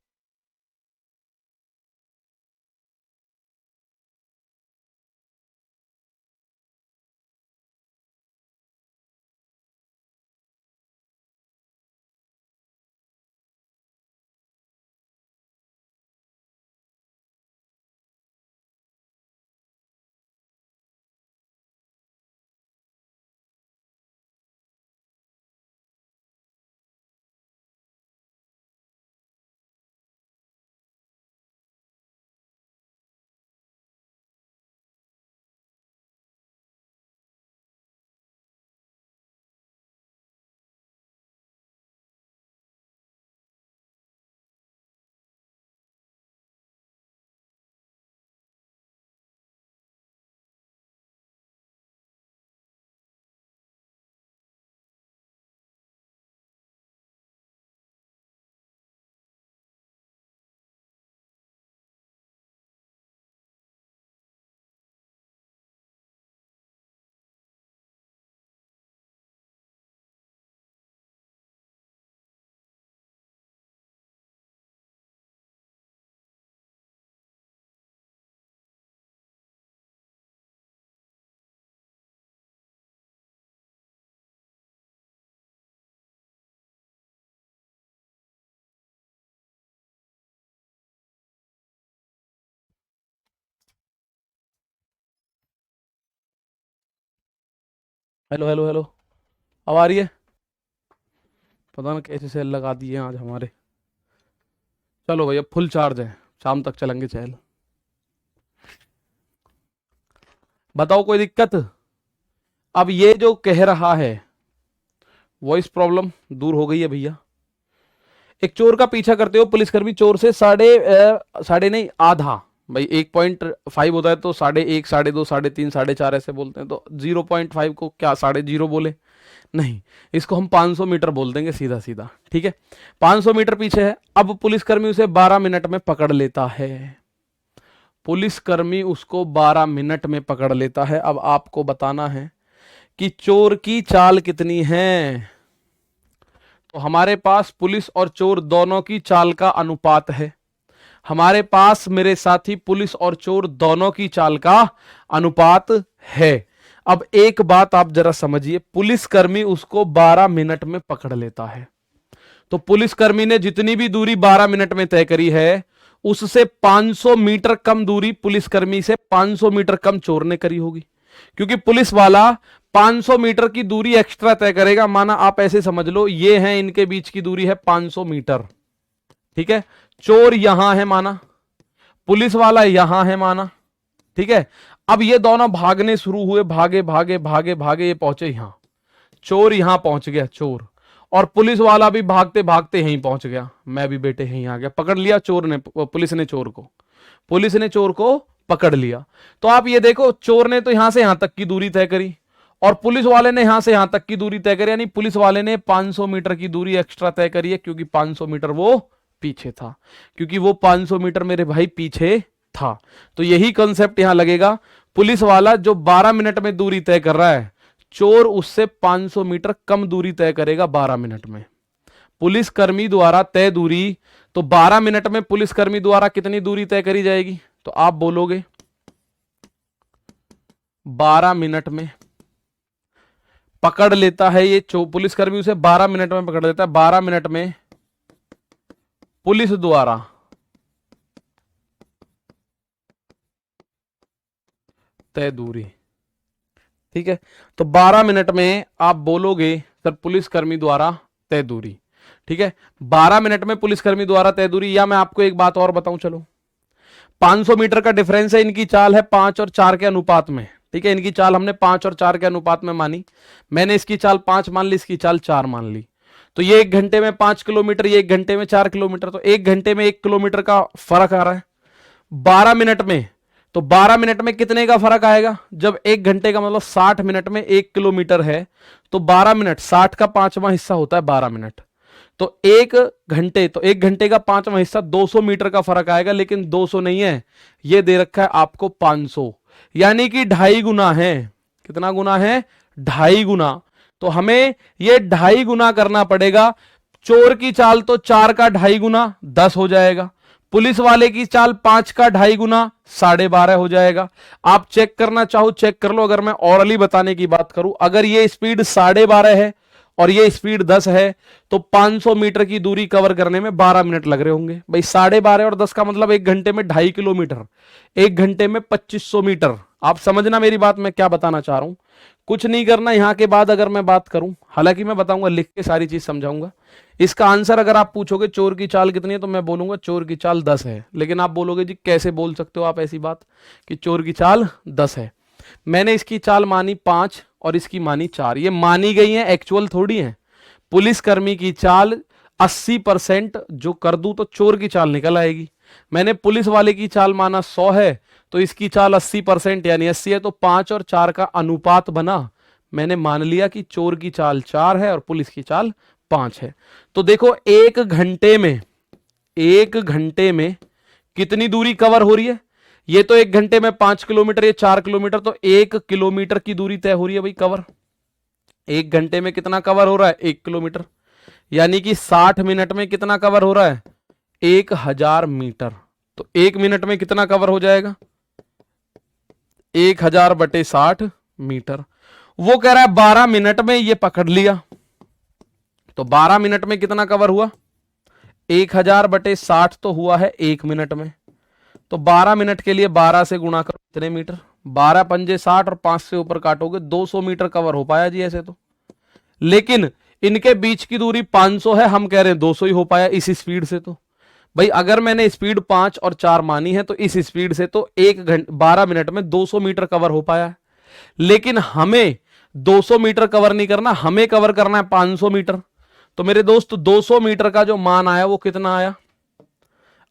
हेलो हेलो हेलो, अब आ रही है? पता ना कैसे सेल लगा दिए आज हमारे। चलो भैया फुल चार्ज है, शाम तक चलेंगे चैल। बताओ कोई दिक्कत? अब ये जो कह रहा है वॉइस प्रॉब्लम दूर हो गई है भैया। एक चोर का पीछा करते हो पुलिसकर्मी चोर से साढ़े नहीं आधा, भाई 1.5 होता है तो 1.5, 2.5, 3.5, 4.5 ऐसे बोलते हैं, तो 0.5 को क्या 0.5 बोले? नहीं, इसको हम 500 मीटर बोल देंगे सीधा सीधा। ठीक है, 500 मीटर पीछे है। अब पुलिसकर्मी उसे 12 मिनट में पकड़ लेता है। पुलिसकर्मी उसको 12 मिनट में पकड़ लेता है। अब आपको बताना है कि चोर की चाल कितनी है। तो हमारे पास पुलिस और चोर दोनों की चाल का अनुपात है। हमारे पास मेरे साथी पुलिस और चोर दोनों की चाल का अनुपात है। अब एक बात आप जरा समझिए, पुलिसकर्मी उसको 12 मिनट में पकड़ लेता है। तो पुलिसकर्मी ने जितनी भी दूरी 12 मिनट में तय करी है, उससे 500 मीटर कम दूरी पुलिसकर्मी से 500 मीटर कम चोर ने करी होगी। क्योंकि पुलिस वाला 500 मीटर की दूरी एक्स्ट्रा तय करेगा। माना आप ऐसे समझ लो, ये है इनके बीच की दूरी है 500 मीटर। ठीक है, चोर यहां है माना, पुलिस वाला यहां है माना। ठीक है, अब ये दोनों भागने शुरू हुए, भागे भागे भागे भागे, ये पहुंचे यहां। चोर यहां पहुंच गया चोर, और पुलिस वाला भी भागते भागते यहीं पहुंच गया। मैं भी बेटे यहीं आ गया, पकड़ लिया चोर ने, पुलिस ने चोर को, पुलिस ने चोर को पकड़ लिया। तो आप ये देखो, चोर ने तो यहां से यहां तक की दूरी तय करी, और पुलिस वाले ने यहां से यहां तक की दूरी तय करी। यानी पुलिस वाले ने 500 मीटर की दूरी एक्स्ट्रा तय करी है, क्योंकि 500 मीटर वो पीछे था। क्योंकि वो 500 मीटर मेरे भाई पीछे था। तो यही कंसेप्ट यहां लगेगा। पुलिस वाला जो 12 मिनट में दूरी तय कर रहा है, चोर उससे 500 मीटर कम दूरी तय करेगा 12 मिनट में। पुलिसकर्मी द्वारा तय दूरी, तो 12 मिनट में पुलिसकर्मी द्वारा कितनी दूरी तय करी जाएगी? तो आप बोलोगे 12 मिनट में पकड़ लेता है ये पुलिसकर्मी उसे 12 मिनट में पकड़ लेता है। 12 मिनट में पुलिस द्वारा तय दूरी। ठीक है, तो 12 मिनट में आप बोलोगे सर पुलिसकर्मी द्वारा तय दूरी। ठीक है, 12 मिनट में पुलिसकर्मी द्वारा तय दूरी। या मैं आपको एक बात और बताऊं, चलो 500 मीटर का डिफरेंस है, इनकी चाल है 5 और 4 के अनुपात में। ठीक है, इनकी चाल हमने 5 और 4 के अनुपात में मानी, मैंने इसकी चाल 5 मान ली, इसकी चाल 4 मान ली। तो ये 1 घंटे में 5 किलोमीटर, ये 1 घंटे में 4 किलोमीटर, तो 1 घंटे में 1 किलोमीटर का फर्क आ रहा है। 12 मिनट में, तो 12 मिनट में कितने का फर्क आएगा? जब 1 घंटे का मतलब 60 मिनट में 1 किलोमीटर है, तो 12 मिनट 60 का 5वां हिस्सा होता है 12 मिनट, तो 1 घंटे, तो 1 घंटे का 5वां हिस्सा 200 मीटर का फर्क आएगा। लेकिन 200 नहीं है, ये दे रखा है आपको 500, यानी कि 2.5 गुना है। कितना गुना है? 2.5 गुना। तो हमें ये 2.5 गुना करना पड़ेगा। चोर की चाल तो 4 का 2.5 गुना 10 हो जाएगा, पुलिस वाले की चाल 5 का 2.5 गुना 12.5 हो जाएगा। आप चेक करना चाहो चेक कर लो। अगर मैं ऑरली बताने की बात करूं, अगर ये स्पीड 12.5 है और ये स्पीड 10 है, तो 500 मीटर की दूरी कवर करने में 12 मिनट लग रहे होंगे भाई। 12.5 और 10 का मतलब 1 घंटे में 2.5 किलोमीटर, 1 घंटे में 2500 मीटर। आप समझना मेरी बात, मैं क्या बताना चाह रहा हूं। कुछ नहीं करना यहां के बाद। अगर मैं बात करूं, हालांकि मैं बताऊंगा, लिख के सारी चीज समझाऊंगा। इसका आंसर अगर आप पूछोगे चोर की चाल कितनी है, तो मैं बोलूंगा चोर की चाल 10 है। लेकिन आप बोलोगे जी कैसे बोल सकते हो आप ऐसी बात कि चोर की चाल 10 है? मैंने इसकी चाल मानी 5 और इसकी मानी 4, ये मानी गई है, एक्चुअल थोड़ी है। पुलिसकर्मी की चाल 80% जो कर दूं तो चोर की चाल निकल आएगी। मैंने पुलिस वाले की चाल माना 100 है, तो इसकी चाल 80% यानी 80 है, तो 5 और 4 का अनुपात बना। मैंने मान लिया कि चोर की चाल 4 है और पुलिस की चाल 5 है। तो देखो 1 घंटे में, 1 घंटे में कितनी दूरी कवर हो रही है? ये तो 1 घंटे में 5 किलोमीटर, ये 4 किलोमीटर, तो 1 किलोमीटर की दूरी तय हो रही है भाई कवर। 1 घंटे में कितना कवर हो रहा है? 1 किलोमीटर, यानी कि 60 मिनट में कितना कवर हो रहा है? 1000 मीटर। तो 1 मिनट में कितना कवर हो जाएगा? 1000 बटे 60 मीटर। वो कह रहा है 12 मिनट में, ये पकड़ लिया। तो 12 मिनट में कितना कवर हुआ? 1000 बटे 60 तो हुआ है 1 मिनट में। तो 12 मिनट के लिए 12 से गुणा करो, कितने मीटर? 12 पंजे 60 और 5 से ऊपर काटोगे 200 मीटर कवर हो पाया जी ऐसे तो। लेकिन इनके बीच की दूरी 500 है, हम कह रहे हैं 200 ही हो पाया इस स्पीड से। तो भाई अगर मैंने स्पीड 5 और 4 मानी है, तो इस स्पीड से तो 12 मिनट में 200 मीटर कवर हो पाया है। लेकिन हमें 200 मीटर कवर नहीं करना, हमें कवर करना है 500 मीटर। तो मेरे दोस्त 200 मीटर का जो मान आया वो कितना आया?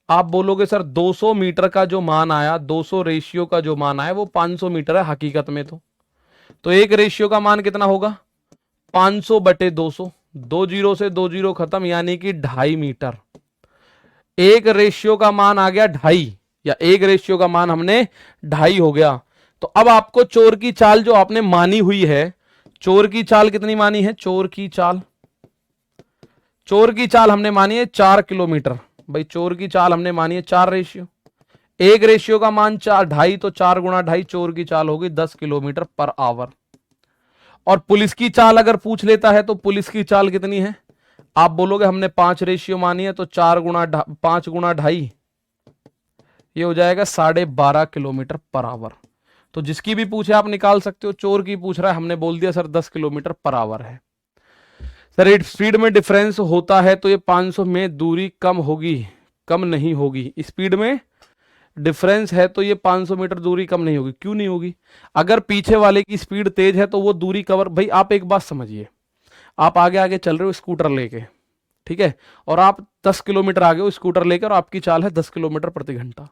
आप बोलोगे सर 200 मीटर का जो मान आया, 200 रेशियो का जो मान आया वो 500 मीटर है हकीकत में। तो एक रेशियो का मान कितना होगा? 500 बटे 200, 2 जीरो से 2 जीरो खत्म, यानी कि 2.5 मीटर। एक रेशियो का मान आ गया 2.5, या एक रेशियो का मान हमने 2.5 हो गया। तो अब आपको चोर की चाल जो आपने मानी हुई है, चोर की चाल कितनी मानी है? चोर की चाल हमने मानी है 4 किलोमीटर। भाई चोर की चाल हमने मानी है 4 रेशियो, एक रेशियो का मान 4, 2.5, तो 4 गुणा 2.5, चोर की चाल होगी 10 किलोमीटर पर आवर। और पुलिस की चाल अगर पूछ लेता है तो पुलिस की चाल कितनी है? आप बोलोगे हमने 5 रेशियो मानी है, तो 4 गुणा 5 गुणा 2.5, ये हो जाएगा 12.5 किलोमीटर पर आवर। तो जिसकी भी पूछे आप निकाल सकते हो। चोर की पूछ रहा है, हमने बोल दिया सर 10 किलोमीटर पर आवर है। सर स्पीड में डिफरेंस होता है तो ये 500 में दूरी कम होगी, कम नहीं होगी। स्पीड में डिफरेंस है तो ये 500 मीटर दूरी कम नहीं होगी। क्यों नहीं होगी? अगर पीछे वाले की स्पीड तेज है तो वो दूरी कवर, भाई आप एक बात समझिए, आप आगे आगे चल रहे हो स्कूटर लेके, ठीक है, और आप 10 किलोमीटर आगे हो स्कूटर लेकर, और आपकी चाल है 10 किलोमीटर प्रति घंटा।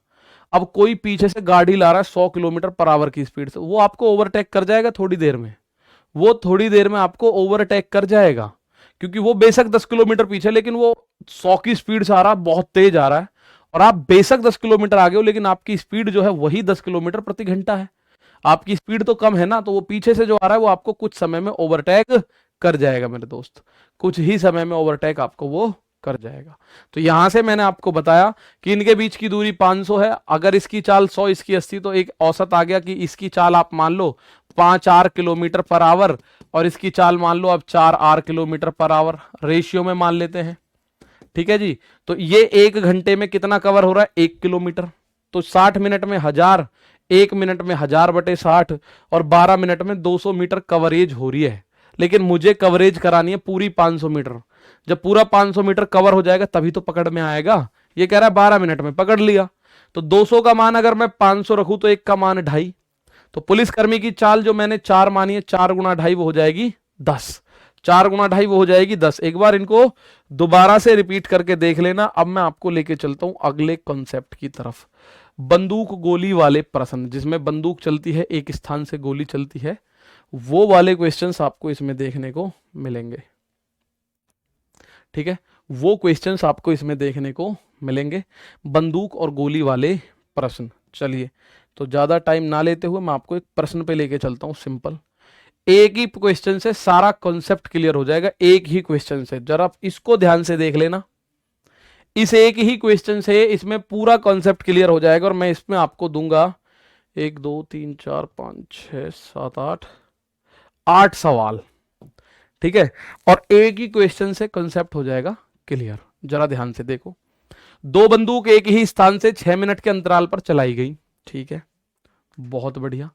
अब कोई पीछे से गाड़ी ला रहा है 100 किलोमीटर पर आवर की स्पीड से, वो आपको ओवरटेक कर जाएगा थोड़ी देर में, वो थोड़ी देर में आपको ओवरटेक कर जाएगा, क्योंकि वो बेशक 10 किलोमीटर पीछे, लेकिन वो 100 की स्पीड से आ रहा है, बहुत तेज आ रहा है, और आप बेशक 10 किलोमीटर आगे हो, लेकिन आपकी स्पीड जो है वही 10 किलोमीटर प्रति घंटा है। आपकी स्पीड तो कम है ना, तो वो पीछे से जो आ रहा है वो आपको कुछ समय में ओवरटेक कर जाएगा मेरे दोस्त, कुछ ही समय में ओवरटेक आपको वो कर जाएगा। तो यहां से मैंने आपको बताया कि इनके बीच की दूरी 500 है। अगर इसकी चाल 100, इसकी 80, तो एक औसत आ गया कि इसकी चाल आप मान लो 5 आर किलोमीटर पर आवर, और इसकी चाल मान लो अब 4 r kilometre per hour, ratio में मान लेते हैं, ठीक है जी। तो ये 1 घंटे में कितना कवर हो रहा है? 1 किलोमीटर। तो 60 मिनट में 1000, 1 मिनट में 1000 बटे 60, और 12 मिनट में 200 मीटर कवरेज हो रही है। लेकिन मुझे कवरेज करानी है पूरी 500 मीटर। जब पूरा 500 मीटर कवर हो जाएगा तभी तो पकड़ में आएगा। ये कह रहा है 12 मिनट में, पकड़ लिया। तो 200 का मान अगर मैं 500 रखूं तो एक का मान 2.5, तो पुलिसकर्मी की चाल जो मैंने 4 मानी है, 4 गुना 2.5 वो हो जाएगी 10, 4 गुना 2.5 वो हो जाएगी 10। एक बार इनको दोबारा से रिपीट करके देख लेना। अब मैं आपको लेके चलता हूं अगले कॉन्सेप्ट की तरफ, बंदूक गोली वाले प्रश्न, जिसमें बंदूक चलती है एक स्थान से गोली चलती है, वो वाले क्वेश्चंस आपको इसमें देखने को मिलेंगे। ठीक है, वो क्वेश्चंस आपको इसमें देखने को मिलेंगे, बंदूक और गोली वाले प्रश्न। चलिए, तो ज्यादा टाइम ना लेते हुए मैं आपको एक प्रश्न पे लेके चलता हूं, सिंपल, एक ही क्वेश्चन से सारा कॉन्सेप्ट क्लियर हो जाएगा, एक ही क्वेश्चन से। जरा इसको ध्यान से देख लेना, इस एक ही क्वेश्चन से इसमें पूरा कॉन्सेप्ट क्लियर हो जाएगा। और मैं इसमें आपको दूंगा 1 2 3 4 5 6 7 8 सवाल। ठीक है, और एक ही क्वेश्चन से कॉन्सेप्ट हो जाएगा क्लियर। जरा ध्यान से देखो, 2 बंदूक एक ही स्थान से 6 मिनट के अंतराल पर चलाई गई। ठीक है, बहुत बढ़िया।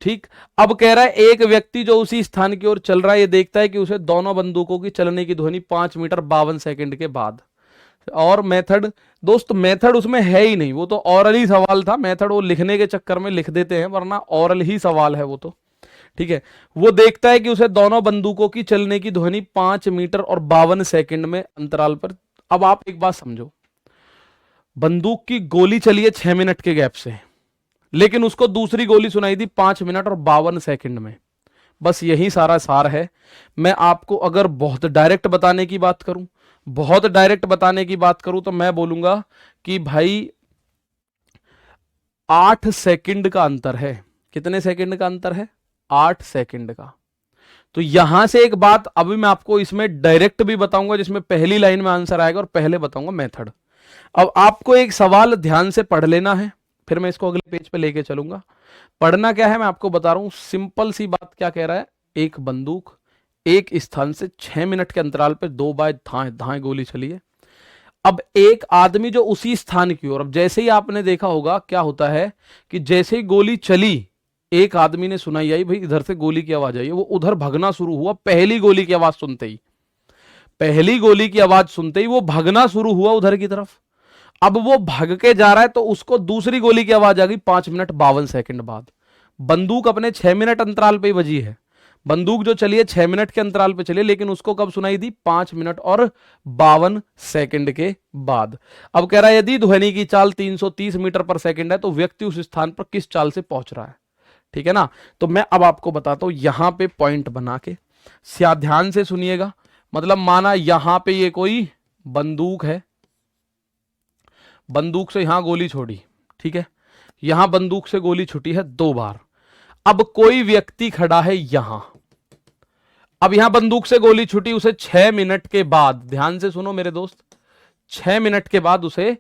ठीक, अब कह रहा है एक व्यक्ति जो उसी स्थान की ओर चल रहा है, ये देखता है कि उसे दोनों बंदूकों की चलने की ध्वनि 5 मीटर 52 सेकंड के बाद। और मेथड, दोस्त मेथड उसमें है ही नहीं, वो तो ओरल ही सवाल था। मेथड वो लिखने के चक्कर में लिख देते हैं, वरना ओरल ही सवाल है वो तो। ठीक है, वो देखता है कि उसे दोनों बंदूकों की चलने की ध्वनि 5 मीटर और 52 सेकंड में अंतराल पर। अब आप एक बात समझो, बंदूक की गोली चली है 6 मिनट के गैप से, लेकिन उसको दूसरी गोली सुनाई दी 5 मिनट और 52 सेकंड में। बस यही सारा सार है। मैं आपको अगर बहुत डायरेक्ट बताने की बात करूं, बहुत डायरेक्ट बताने की बात करूं, तो मैं बोलूंगा कि भाई 8 सेकंड का अंतर है। कितने सेकंड का अंतर है? 8 सेकंड का। तो यहां से एक बात अभी मैं आपको इसमें डायरेक्ट भी बताऊंगा, जिसमें पहली लाइन में आंसर आएगा, और पहले बताऊंगा मेथड। अब आपको एक सवाल ध्यान से पढ़ लेना है, फिर मैं इसको अगले पेज पे लेके चलूंगा। पढ़ना क्या है मैं आपको बता रहा हूं, सिंपल सी बात। क्या कह रहा है? एक बंदूक एक स्थान से 6 मिनट के अंतराल पर 2 बार धाए गोली चली है। अब एक आदमी जो उसी स्थान की ओर, अब जैसे ही आपने देखा होगा क्या होता है कि जैसे ही गोली चली, एक आदमी ने सुनाई आई भाई इधर से गोली की आवाज आई है, वो उधर भगना शुरू हुआ। पहली गोली की आवाज सुनते ही, पहली गोली की आवाज सुनते ही वो भगना शुरू हुआ उधर की तरफ। अब वो भाग के जा रहा है, तो उसको दूसरी गोली की आवाज आ गई 5 मिनट 52 सेकंड बाद। बंदूक अपने 6 मिनट अंतराल पे ही बजी है, बंदूक जो चली है 6 मिनट के अंतराल पे चली, लेकिन उसको कब सुनाई दी? 5 मिनट और 52 सेकंड के बाद। अब कह रहा है यदि ध्वनि की चाल 330 मीटर पर सेकंड है, तो व्यक्ति उस स्थान पर किस चाल से पहुंच रहा है? ठीक है ना। तो मैं अब आपको बताता हूं, यहां पे पॉइंट बना के ध्यान से सुनिएगा। मतलब माना यहां पे ये कोई बंदूक है, बंदूक से यहां गोली छोड़ी, ठीक है, यहां बंदूक से गोली छुटी है 2 बार। अब कोई व्यक्ति खड़ा है यहां, अब यहां बंदूक से गोली छुटी उसे 6 मिनट के बाद। ध्यान से सुनो मेरे दोस्त, 6 मिनट के बाद उसे,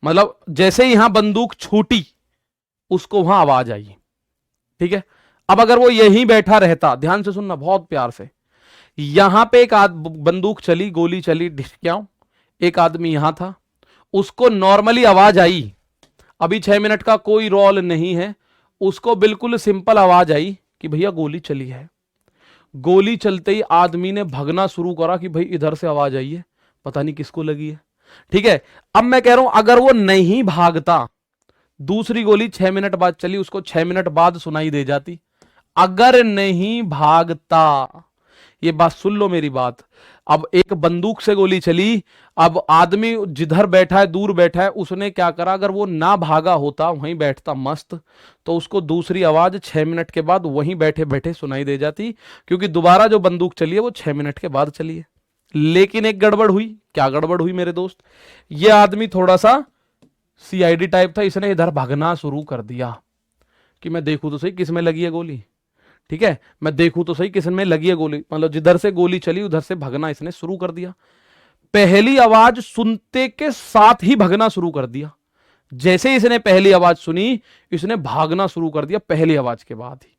मतलब जैसे यहां बंदूक छूटी उसको वहां आवाज आई। ठीक है, अब अगर वो यहीं बैठा रहता, ध्यान से सुनना बहुत प्यार से, यहां पे एक बंदूक चली, गोली चली, ढिसक्याओं, एक आदमी यहां था, उसको नॉर्मली आवाज आई, अभी 6 मिनट का कोई रोल नहीं है, उसको बिल्कुल सिंपल आवाज आई कि भैया गोली चली है। गोली चलते ही आदमी ने भगना शुरू करा कि भाई इधर से आवाज आई है, पता नहीं किसको लगी है। ठीक है, अब मैं कह रहा हूं अगर वो नहीं भागता, दूसरी गोली 6 मिनट बाद चली, उसको 6 मिनट बाद सुनाई दे जाती। अगर नहीं भागता, ये बात सुन लो मेरी बात, अब एक बंदूक से गोली चली, अब आदमी जिधर बैठा है, दूर बैठा है, उसने क्या करा, अगर वो ना भागा होता, वहीं बैठता मस्त, तो उसको दूसरी आवाज 6 मिनट के बाद वहीं बैठे बैठे सुनाई दे जाती, क्योंकि दोबारा जो बंदूक चली है वो 6 मिनट के बाद चली है। लेकिन एक गड़बड़ हुई। क्या गड़बड़ हुई मेरे दोस्त? ये आदमी थोड़ा सा सीआईडी टाइप था, इसने इधर भागना शुरू कर दिया कि मैं देखूं तो सही किस में लगी है गोली। ठीक है, मैं देखूं तो सही किस में लगी है गोली, मतलब जिधर से गोली चली उधर से भगना इसने शुरू कर दिया। पहली आवाज सुनते के साथ ही भगना शुरू कर दिया। जैसे इसने पहली आवाज सुनी, इसने भागना शुरू कर दिया पहली आवाज के बाद ही।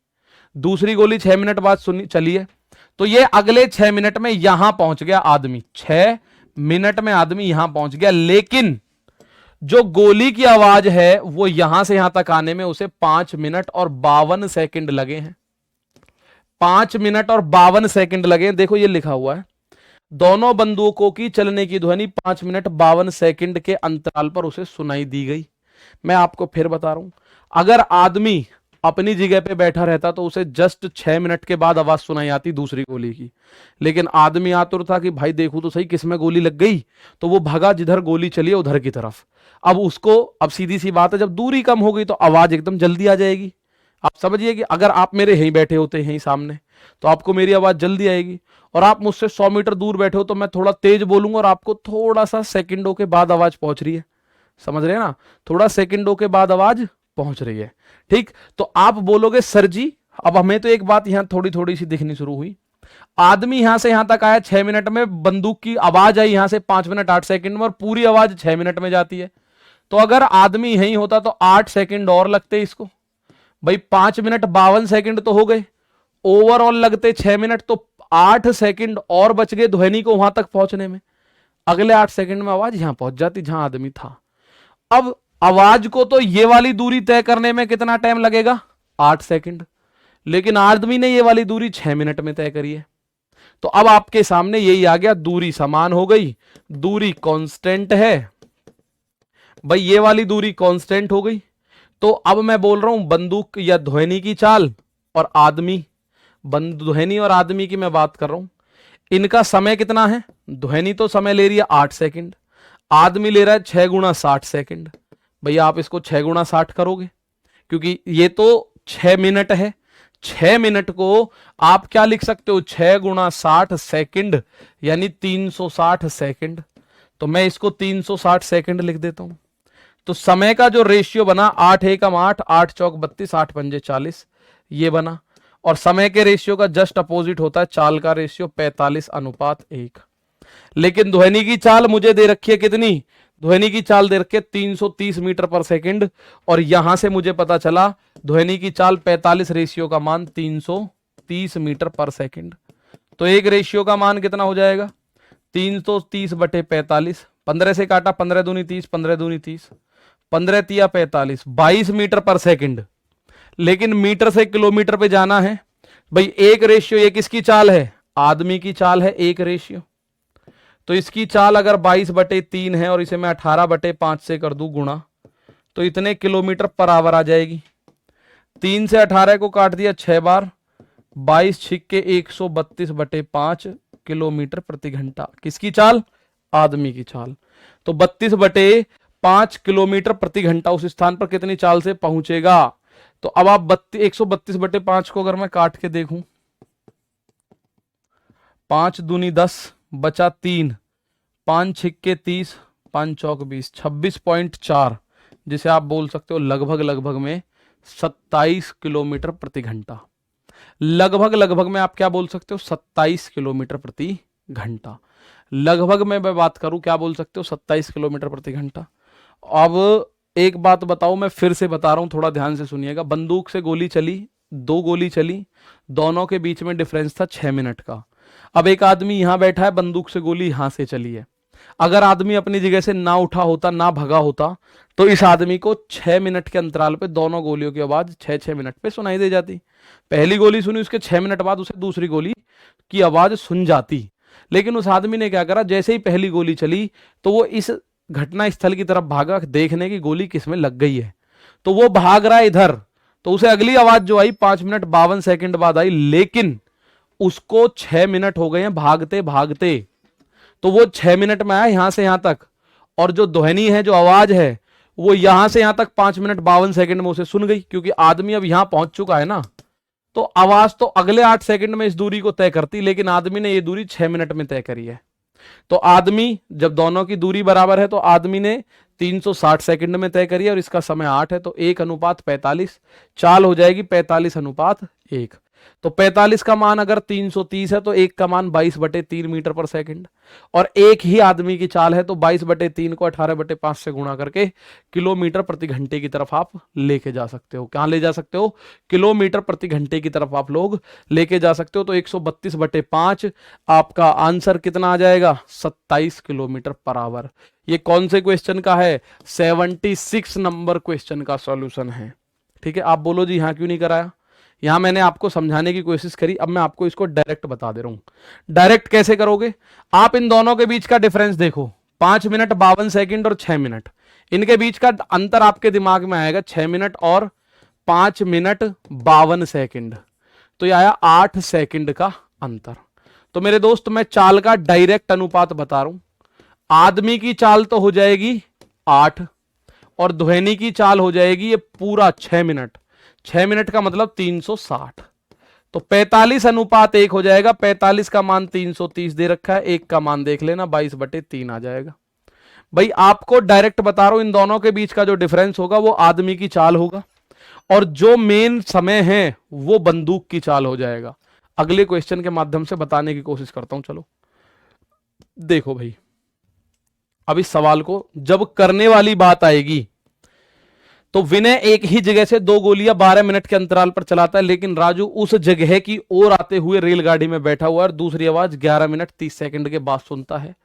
दूसरी गोली 6 मिनट बाद सुनी चली है, तो ये अगले 6 मिनट में यहां पहुंच गया आदमी, 6 मिनट में आदमी यहां पहुंच गया, लेकिन जो गोली की आवाज है वो यहां से यहां तक आने में उसे 5 मिनट और 52 सेकंड लगे हैं। 5 मिनट और 52 सेकंड लगे। देखो ये लिखा हुआ है, दोनों बंदूकों की चलने की ध्वनि 5 मिनट 52 सेकंड के अंतराल पर उसे सुनाई दी गई। मैं आपको फिर बता रहा हूं, अगर आदमी अपनी जगह पे बैठा रहता तो उसे जस्ट 6 मिनट के बाद आवाज सुनाई आती दूसरी गोली की। लेकिन आदमी आतुर था कि भाई देखूं तो सही किस में गोली लग गई, तो वो भागा जिधर गोली चली है उधर की तरफ। अब उसको, अब सीधी सी बात है, जब दूरी कम हो गई तो आवाज एकदम जल्दी आ जाएगी। आप समझिए कि अगर आप मेरे यहीं बैठे होते यहीं सामने तो आपको मेरी आवाज जल्दी आएगी, और आप मुझसे 100 मीटर दूर बैठे हो तो मैं थोड़ा तेज बोलूंगा और आपको थोड़ा सा सेकंडों के बाद आवाज पहुंच रही है। समझ रहे हैं ना, थोड़ा सेकंडों के बाद आवाज पहुंच रही है। ठीक, तो आप बोलोगे सर जी, अब हमें तो एक बात यहां थोड़ी थोड़ी सी दिखनी शुरू हुई, आदमी यहां से यहां तक आया 6 मिनट में, बंदूक की आवाज आई यहां से 5 मिनट 8 सेकंड में, और पूरी आवाज 6 मिनट में जाती है। तो अगर आदमी यहीं होता तो 8 सेकंड और लगते इसको, भाई 5 मिनट 52 सेकंड तो हो गए, ओवरऑल लगते 6 मिनट, तो 8 सेकंड और बच गए ध्वनि को वहां तक पहुंचने में। अगले 8 सेकंड में आवाज यहां पहुंच जाती जहां आदमी था। अब आवाज को तो ये वाली दूरी तय करने में कितना टाइम लगेगा, 8 सेकंड, लेकिन आदमी ने ये वाली दूरी 6 मिनट में तय करी है। तो अब आपके सामने यही आ गया, दूरी समान हो गई, दूरी कांस्टेंट है भाई, ये वाली दूरी कांस्टेंट हो गई। तो अब मैं बोल रहा हूं बंदूक या ध्वनि की चाल और आदमी, ध्वनि और आदमी की मैं बात कर रहा हूं, इनका समय कितना है, ध्वनि तो समय ले रही है 8 सेकंड, आदमी ले रहा है 6 गुणा 60 सेकंड। भैया आप इसको 6 गुणा 60 करोगे, क्योंकि ये तो 6 मिनट है, 6 मिनट को आप क्या लिख सकते हो, 6 गुणा 60 सेकंड यानी 360 सेकंड। तो मैं इसको 360 सेकंड लिख देता हूं। तो समय का जो रेशियो बना 8 एकम 8, 8 चौक 32, 8 पंजे 40, ये बना। और समय के रेशियो का जस्ट अपोजिट होता है चाल का रेशियो, 45:1। लेकिन ध्वनि की चाल मुझे दे रखी है कितनी, ध्वनि की चाल दे रखी है 330 मीटर पर सेकंड, और यहां से मुझे पता चला ध्वनि की चाल 45 रेशियो का मान 330 मीटर पर सेकंड। तो एक रेशियो का मान कितना हो जाएगा, 330/45, 15 से काटा, 15 दूनी 30, 15 दूनी 30, 15 तिया 45, 22 मीटर पर सेकंड। लेकिन मीटर से किलोमीटर पे जाना है भाई, एक रेशियो, ये किसकी चाल है, आदमी की चाल है, एक रेशियो। तो इसकी चाल अगर 22/3 है और इसे मैं 18/5 से कर दूं गुणा, तो इतने किलोमीटर पर आवर आ जाएगी। 3 से 18 को काट दिया 6 बार, 22 छिक्के 132/5 किलोमीटर प्रति घंटा। किसकी चाल, आदमी की चाल। तो 32/5 किलोमीटर प्रति घंटा उस स्थान पर कितनी चाल से पहुंचेगा। तो अब आप 132/5 को अगर मैं काट के देखूं, 5 दूनी 10, बचा 3, 5 छिक्के 30, 5 चौक 20, 26.4, जिसे आप बोल सकते हो लगभग लगभग में 27 किलोमीटर प्रति घंटा। लगभग लगभग में आप क्या बोल सकते हो, 27 किलोमीटर प्रति घंटा। लगभग में मैं बात करूं क्या बोल सकते हो, 27 किलोमीटर प्रति घंटा। अब एक बात बताओ, मैं फिर से बता रहा हूं, थोड़ा ध्यान से सुनिएगा। बंदूक से गोली चली, 2 गोली चली, दोनों के बीच में डिफरेंस था 6 मिनट का। अब एक आदमी यहां बैठा है, बंदूक से गोली यहां से चली है। अगर आदमी अपनी जगह से ना उठा होता, ना भगा होता, तो इस आदमी को 6 मिनट के अंतराल पे दोनों गोलियों की आवाज 6-6 मिनट पे सुनाई दे जाती। पहली गोली सुनी, उसके 6 मिनट बाद उसे दूसरी गोली की आवाज सुन जाती। लेकिन उस आदमी ने क्या करा, जैसे ही पहली गोली चली तो वो इस घटना स्थल की तरफ भागा, देखने की गोली किस में लग गई है। तो वो भाग रहा है इधर, तो उसे अगली आवाज जो आई 5 मिनट 52 सेकंड बाद आई, लेकिन उसको 6 मिनट हो गए हैं भागते भागते। तो वो 6 मिनट में आया यहां से यहां तक, और जो ध्वनि है, जो आवाज है, वो यहां से यहां तक 5 मिनट 52 सेकंड में उसे सुन गई, क्योंकि आदमी अब यहां पहुंच चुका है ना। तो आवाज तो अगले 8 सेकंड में इस दूरी को तय करती, लेकिन आदमी ने ये दूरी 6 मिनट में तय करी है। तो आदमी, जब दोनों की दूरी बराबर है तो आदमी ने 360 सेकंड में तय करी है, और इसका समय 8 है, तो 1:45, चाल हो जाएगी 45:1। तो 45 का मान अगर 330 है तो 1 का मान 22/3 मीटर पर सेकंड, और एक ही आदमी की चाल है तो 22/3 को 18/5 से गुणा करके किलोमीटर प्रति घंटे की तरफ आप लेके जा सकते हो। कहां ले जा सकते हो, किलोमीटर प्रति घंटे की तरफ आप लोग लेके जा सकते हो। तो 132/5 आपका आंसर कितना आ जाएगा, 27 किलोमीटर पर आवर। ये कौन से क्वेश्चन का है, 76 नंबर क्वेश्चन का सॉल्यूशन है। ठीक है, आप बोलो जी यहां क्यों नहीं कराया। यहां मैंने आपको समझाने की कोशिश करी, अब मैं आपको इसको डायरेक्ट बता दे रहा हूं। डायरेक्ट कैसे करोगे, आप इन दोनों के बीच का डिफरेंस देखो, 5 मिनट 52 सेकंड और 6 मिनट, इनके बीच का अंतर आपके दिमाग में आएगा 6 मिनट और 5 मिनट 52 सेकंड, तो यह आया 8 सेकंड का अंतर। तो मेरे दोस्त मैं चाल का डायरेक्ट अनुपात बता रहा हूं, आदमी की चाल तो हो जाएगी 8 और ध्वनि की चाल हो जाएगी ये पूरा 6 मिनट। 6 मिनट का मतलब 360, तो 45 अनुपात 1 हो जाएगा। 45 का मान 330 दे रखा है, 1 का मान देख लेना 22/3 आ जाएगा। भाई आपको डायरेक्ट बता रहा हूं, इन दोनों के बीच का जो डिफरेंस होगा वो आदमी की चाल होगा और जो मेन समय है वो बंदूक की चाल हो जाएगा। अगले क्वेश्चन के माध्यम से बताने की कोशिश करता हूं। चलो देखो भाई, अब इस सवाल को जब करने वाली बात आएगी तो विनय एक ही जगह से 2 गोलियां 12 मिनट के अंतराल पर चलाता है, लेकिन राजू उस जगह की ओर आते हुए रेलगाड़ी में बैठा हुआ है और दूसरी आवाज 11 मिनट 30 सेकंड के बाद सुनता है।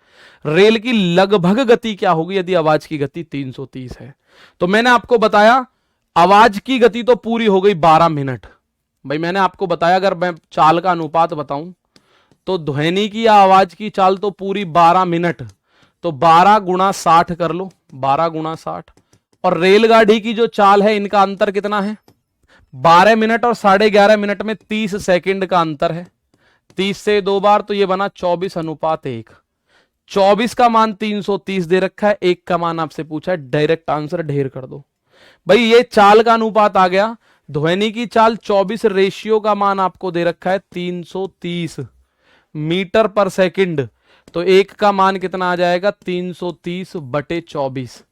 रेल की लगभग गति क्या होगी यदि आवाज की गति 330 है? तो मैंने आपको बताया आवाज की गति तो पूरी हो गई 12 मिनट। भाई मैंने आपको बताया अगर मैं चाल का अनुपात बताऊं तो ध्वनि की या आवाज की चाल तो पूरी 12 मिनट, तो 12 गुणा 60 कर लो, 12 गुणा 60। और रेलगाड़ी की जो चाल है इनका अंतर कितना है? 12 मिनट और 11.5 मिनट में 30 सेकंड का अंतर है। 30 से 2 बार तो ये बना 24:1। 24 का मान 330 दे रखा है, 1 का मान आपसे पूछा है, डायरेक्ट आंसर ढेर कर दो। भाई ये चाल का अनुपात आ गया। ध्वनि की चाल 24 रेशियो का मान आपको दे रखा है 330 मीटर पर सेकंड, तो 1 का मान कितना आ जाएगा? 330/24।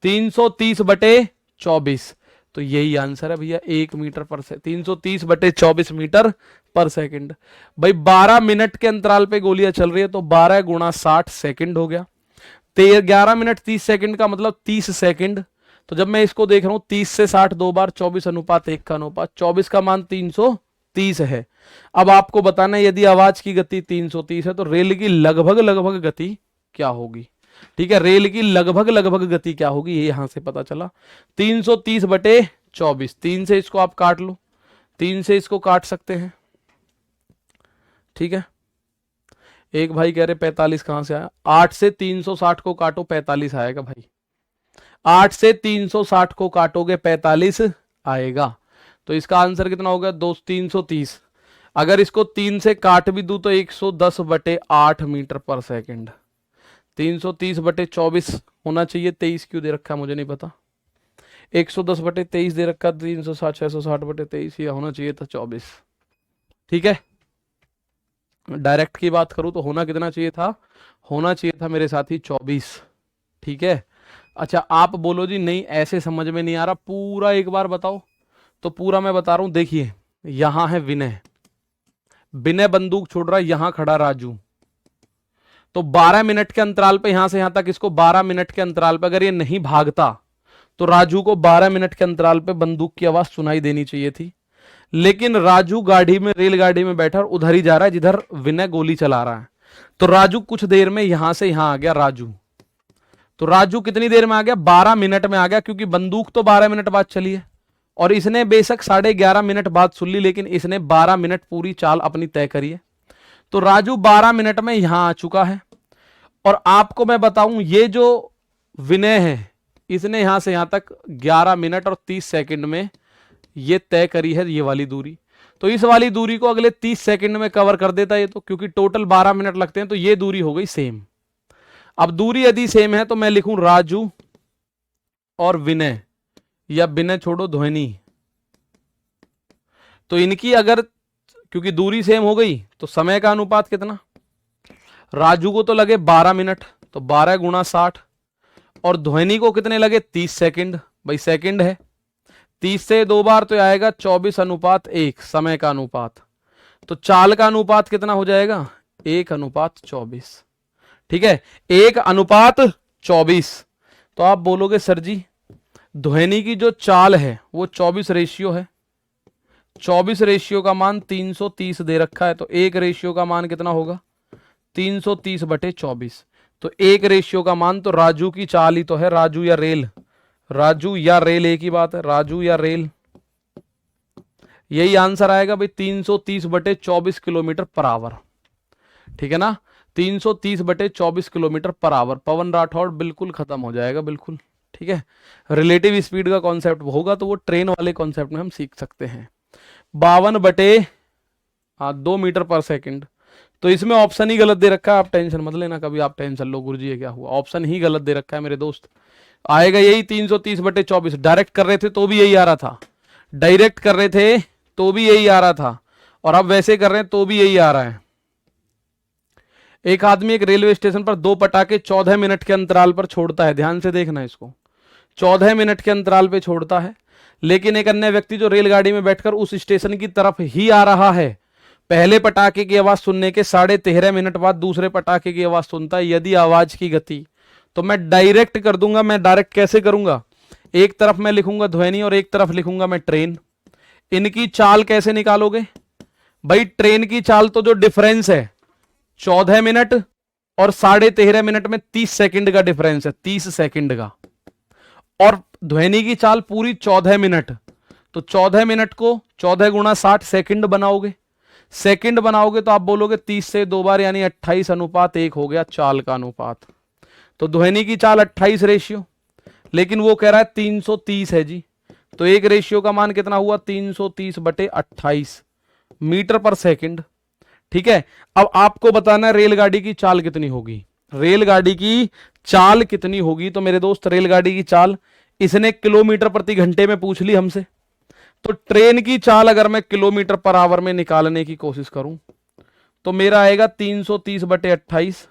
330/24, तो यही आंसर है भैया, 1 मीटर पर से 330/24 मीटर पर सेकंड। भाई 12 मिनट के अंतराल पे गोलियां चल रही है तो 12 गुणा 60 सेकंड हो गया। 11 मिनट 30 सेकंड का मतलब 30 सेकंड। तो जब मैं इसको देख रहा हूं 30 से 60 2 बार, 24:1 का अनुपात, 24 का मान 330 है। अब आपको बताना है यदि आवाज की गति 330 है तो रेल की लगभग गति क्या होगी? ठीक है, रेल की लगभग गति क्या होगी ये यहां से पता चला। 330/24, 3 से इसको आप काट लो, 3 से इसको काट सकते हैं। ठीक है, एक भाई कह रहे 45 कहां से आया? 8 से 360 को काटो 45 आएगा भाई। 8 से 360 को काटोगे 45 आएगा, तो इसका आंसर कितना होगा? 330। अगर इसको 3 से काट भी दूं तो 110/8 मीटर पर सेकंड। 330/24 होना चाहिए, 23 क्यों दे रखा है मुझे नहीं पता। 110/23 दे रखा, 360 660/23, ये होना चाहिए था 24। ठीक है, डायरेक्ट की बात करूं तो होना कितना चाहिए था? होना चाहिए था मेरे साथी 24। ठीक है, अच्छा आप बोलो जी नहीं ऐसे समझ में नहीं आ रहा, पूरा एक बार बताओ। तो पूरा मैं बता रहा हूं, देखिए यहां है विनय, विनय बंदूक छोड़ रहा है, यहां खड़ा राजू। तो 12 मिनट के अंतराल पे यहां से यहां तक इसको 12 मिनट के अंतराल पे अगर ये नहीं भागता तो राजू को 12 मिनट के अंतराल पे बंदूक की आवाज सुनाई देनी चाहिए थी। लेकिन राजू गाड़ी में, रेलगाड़ी में बैठा और उधर ही जा रहा है जिधर विनय गोली चला रहा है। तो राजू कुछ देर में यहां से यहां आ गया राजू। तो राजू कितनी देर में आ गया? 12 मिनट में आ गया, क्योंकि बंदूक तो 12 मिनट बाद चली है और इसने बेशक 11.5 मिनट बाद सुन ली, लेकिन इसने 12 मिनट पूरी चाल अपनी तय करी है। तो राजू 12 मिनट में यहां आ चुका है। और आपको मैं बताऊं ये जो विनय है इसने यहां से यहां तक 11 मिनट और 30 सेकंड में ये तय करी है ये वाली दूरी। तो इस वाली दूरी को अगले 30 सेकंड में कवर कर देता है, तो क्योंकि टोटल 12 मिनट लगते हैं तो ये दूरी हो गई सेम। अब दूरी यदि सेम है तो मैं लिखूं राजू और विनय, या विनय छोड़ो ध्वनि। तो इनकी अगर, क्योंकि दूरी सेम हो गई तो समय का अनुपात कितना? राजू को तो लगे 12 मिनट, तो 12 गुणा 60, और ध्वनि को कितने लगे? 30 सेकंड, भाई सेकंड है। 30 से 2 बार तो आएगा 24:1 समय का अनुपात। तो चाल का अनुपात कितना हो जाएगा? 1:24। ठीक है, 1:24। तो आप बोलोगे सर जी ध्वनि की जो चाल है वो 24 रेशियो है, 24 रेशियो का मान 330 दे रखा है, तो 1 रेशियो का मान कितना होगा? 330/24। तो 1 रेशियो का मान, तो राजू की चाल ही तो है, राजू या रेल, राजू या रेल एक ही बात है, राजू या रेल, यही आंसर आएगा भाई 330/24 किलोमीटर पर आवर। ठीक है ना, 330/24 किलोमीटर पर आवर। पवन राठौड़ बिल्कुल खत्म हो जाएगा, बिल्कुल ठीक है, रिलेटिव स्पीड का कॉन्सेप्ट होगा तो वो ट्रेन वाले कॉन्सेप्ट में हम सीख सकते हैं। 52/2 मीटर पर सेकंड। तो इसमें ऑप्शन ही गलत दे रखा है, आप टेंशन मत लेना कभी, आप टेंशन लो गुरुजी ये क्या हुआ, ऑप्शन ही गलत दे रखा है मेरे दोस्त। आएगा यही 330/24। डायरेक्ट कर रहे थे तो भी यही आ रहा था, डायरेक्ट कर रहे थे तो भी यही आ रहा था, और अब वैसे कर रहे हैं तो भी यही आ रहा है। एक आदमी एक रेलवे स्टेशन पर 2 पटाखे 14 मिनट के अंतराल पर छोड़ता है, ध्यान से देखना इसको, 14 मिनट के अंतराल पे छोड़ता है, लेकिन एक अन्य व्यक्ति जो रेलगाड़ी में बैठकर उस स्टेशन की तरफ ही आ रहा है, पहले पटाखे की आवाज सुनने के 13.5 मिनट बाद दूसरे पटाखे की आवाज सुनता है। यदि आवाज की गति, तो मैं डायरेक्ट कर दूंगा। मैं डायरेक्ट कैसे करूंगा, एक तरफ मैं लिखूंगा ध्वनि और एक तरफ लिखूंगा मैं ट्रेन। इनकी चाल कैसे निकालोगे भाई, ट्रेन की चाल तो जो डिफरेंस है 14 मिनट और 13.5 मिनट में 30 सेकंड का डिफरेंस है, 30 सेकंड का, और ध्वनि की चाल पूरी 14 मिनट, तो 14 मिनट को 14 गुणा 60 सेकंड बनाओगे, सेकंड बनाओगे तो आप बोलोगे 30 से 2 बार यानी 28:1 हो गया चाल का अनुपात। तो ध्वनि की चाल 28 रेशियो, लेकिन वो कह रहा है 330 है जी, तो एक रेशियो का मान कितना हुआ 330/28 मीटर पर सेकंड। ठीक है, अब आपको बताना है रेलगाड़ी की चाल कितनी होगी, रेलगाड़ी की चाल कितनी होगी। तो मेरे दोस्त रेलगाड़ी की चाल इसने किलोमीटर प्रति घंटे में पूछ ली हमसे, तो ट्रेन की चाल अगर मैं किलोमीटर पर आवर में निकालने की कोशिश करूं तो मेरा आएगा 330/28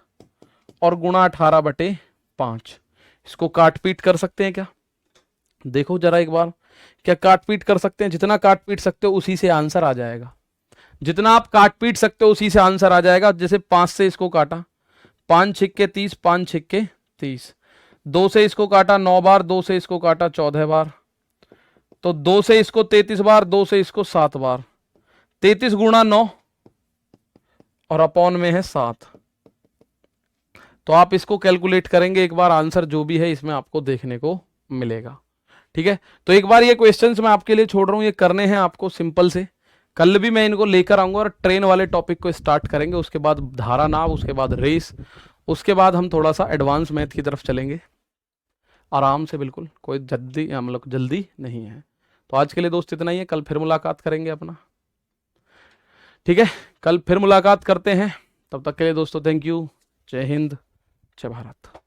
और गुणा 18/5। इसको काट पीट कर सकते हैं क्या, देखो जरा एक बार, क्या काट पीट कर सकते हैं? जितना काट पीट सकते हो उसी से आंसर आ जाएगा, जितना आप काट पीट सकते हो उसी से आंसर आ जाएगा। जैसे 5 से इसको काटा, 5 छिक्के 30, 5 छिक्के 30, 2 से इसको काटा 9 बार, 2 से इसको काटा 14 बार, तो 2 से इसको 33 बार, 2 से इसको 7 बार, 33 गुणा 9 और अपॉन में है 7। तो आप इसको कैलकुलेट करेंगे एक बार, आंसर जो भी है इसमें आपको देखने को मिलेगा। ठीक है, तो एक बार ये क्वेश्चंस मैं आपके लिए छोड़ रहा हूं, ये करने हैं आपको सिंपल से। कल भी मैं इनको लेकर आऊंगा और ट्रेन वाले टॉपिक को स्टार्ट करेंगे, उसके बाद धारा नाव, उसके बाद रेस, उसके बाद हम थोड़ा सा एडवांस मैथ की तरफ चलेंगे आराम से, बिल्कुल कोई जल्दी मतलब जल्दी नहीं है। तो आज के लिए दोस्त इतना ही है, कल फिर मुलाकात करेंगे अपना। ठीक है, कल फिर मुलाकात करते हैं, तब तक के लिए दोस्तों थैंक यू, जय हिंद, जय भारत।